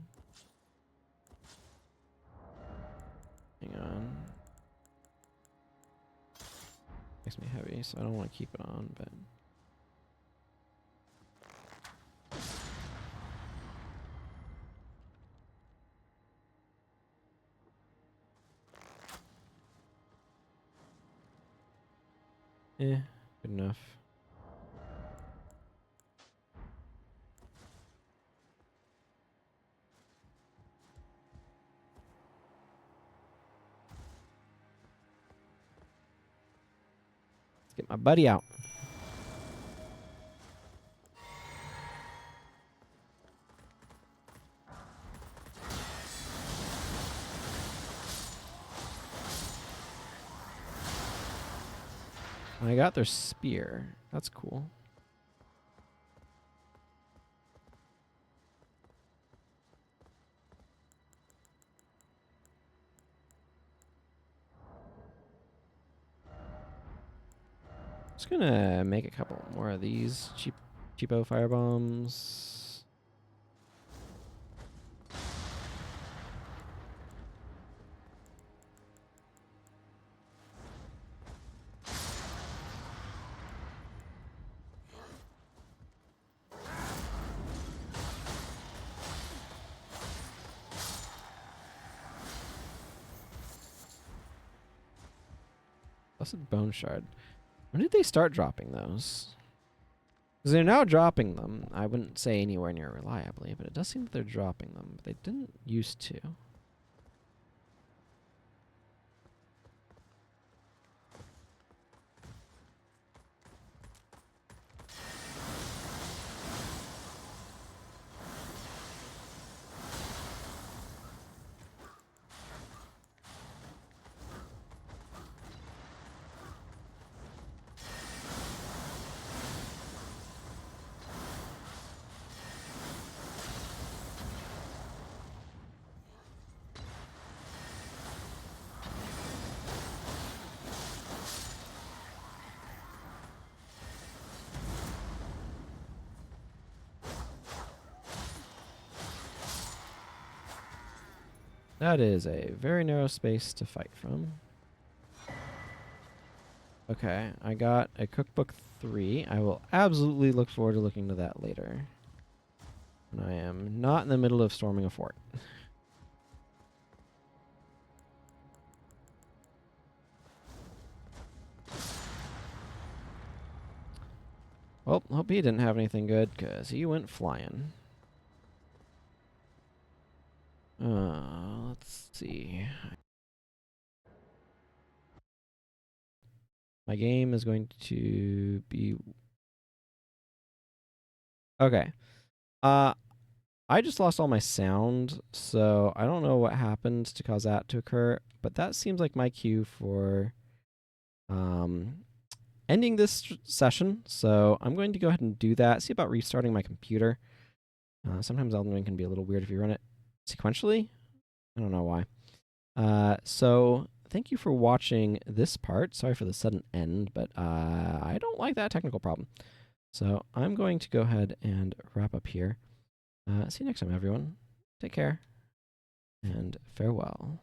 on. Makes me heavy, so I don't want to keep it on, but. Eh, good enough. Let's get my buddy out. I got their spear. That's cool. Just gonna make a couple more of these cheapo firebombs. Blessed Bone Shard. When did they start dropping those? Because they're now dropping them. I wouldn't say anywhere near reliably, but it does seem that they're dropping them. But they didn't used to. That is a very narrow space to fight from. Okay, I got a cookbook 3. I will absolutely look forward to looking to that later. And I am not in the middle of storming a fort. Well, hope he didn't have anything good, because he went flying. Let's see. My game is going to be... Okay. I just lost all my sound, so I don't know what happened to cause that to occur, but that seems like my cue for ending this session. So I'm going to go ahead and do that. See about restarting my computer. Sometimes Elden Ring can be a little weird if you run it sequentially. I don't know why. So thank you for watching this part. Sorry for the sudden end, but I don't like that technical problem. So I'm going to go ahead and wrap up here. See you next time, everyone. Take care, and farewell.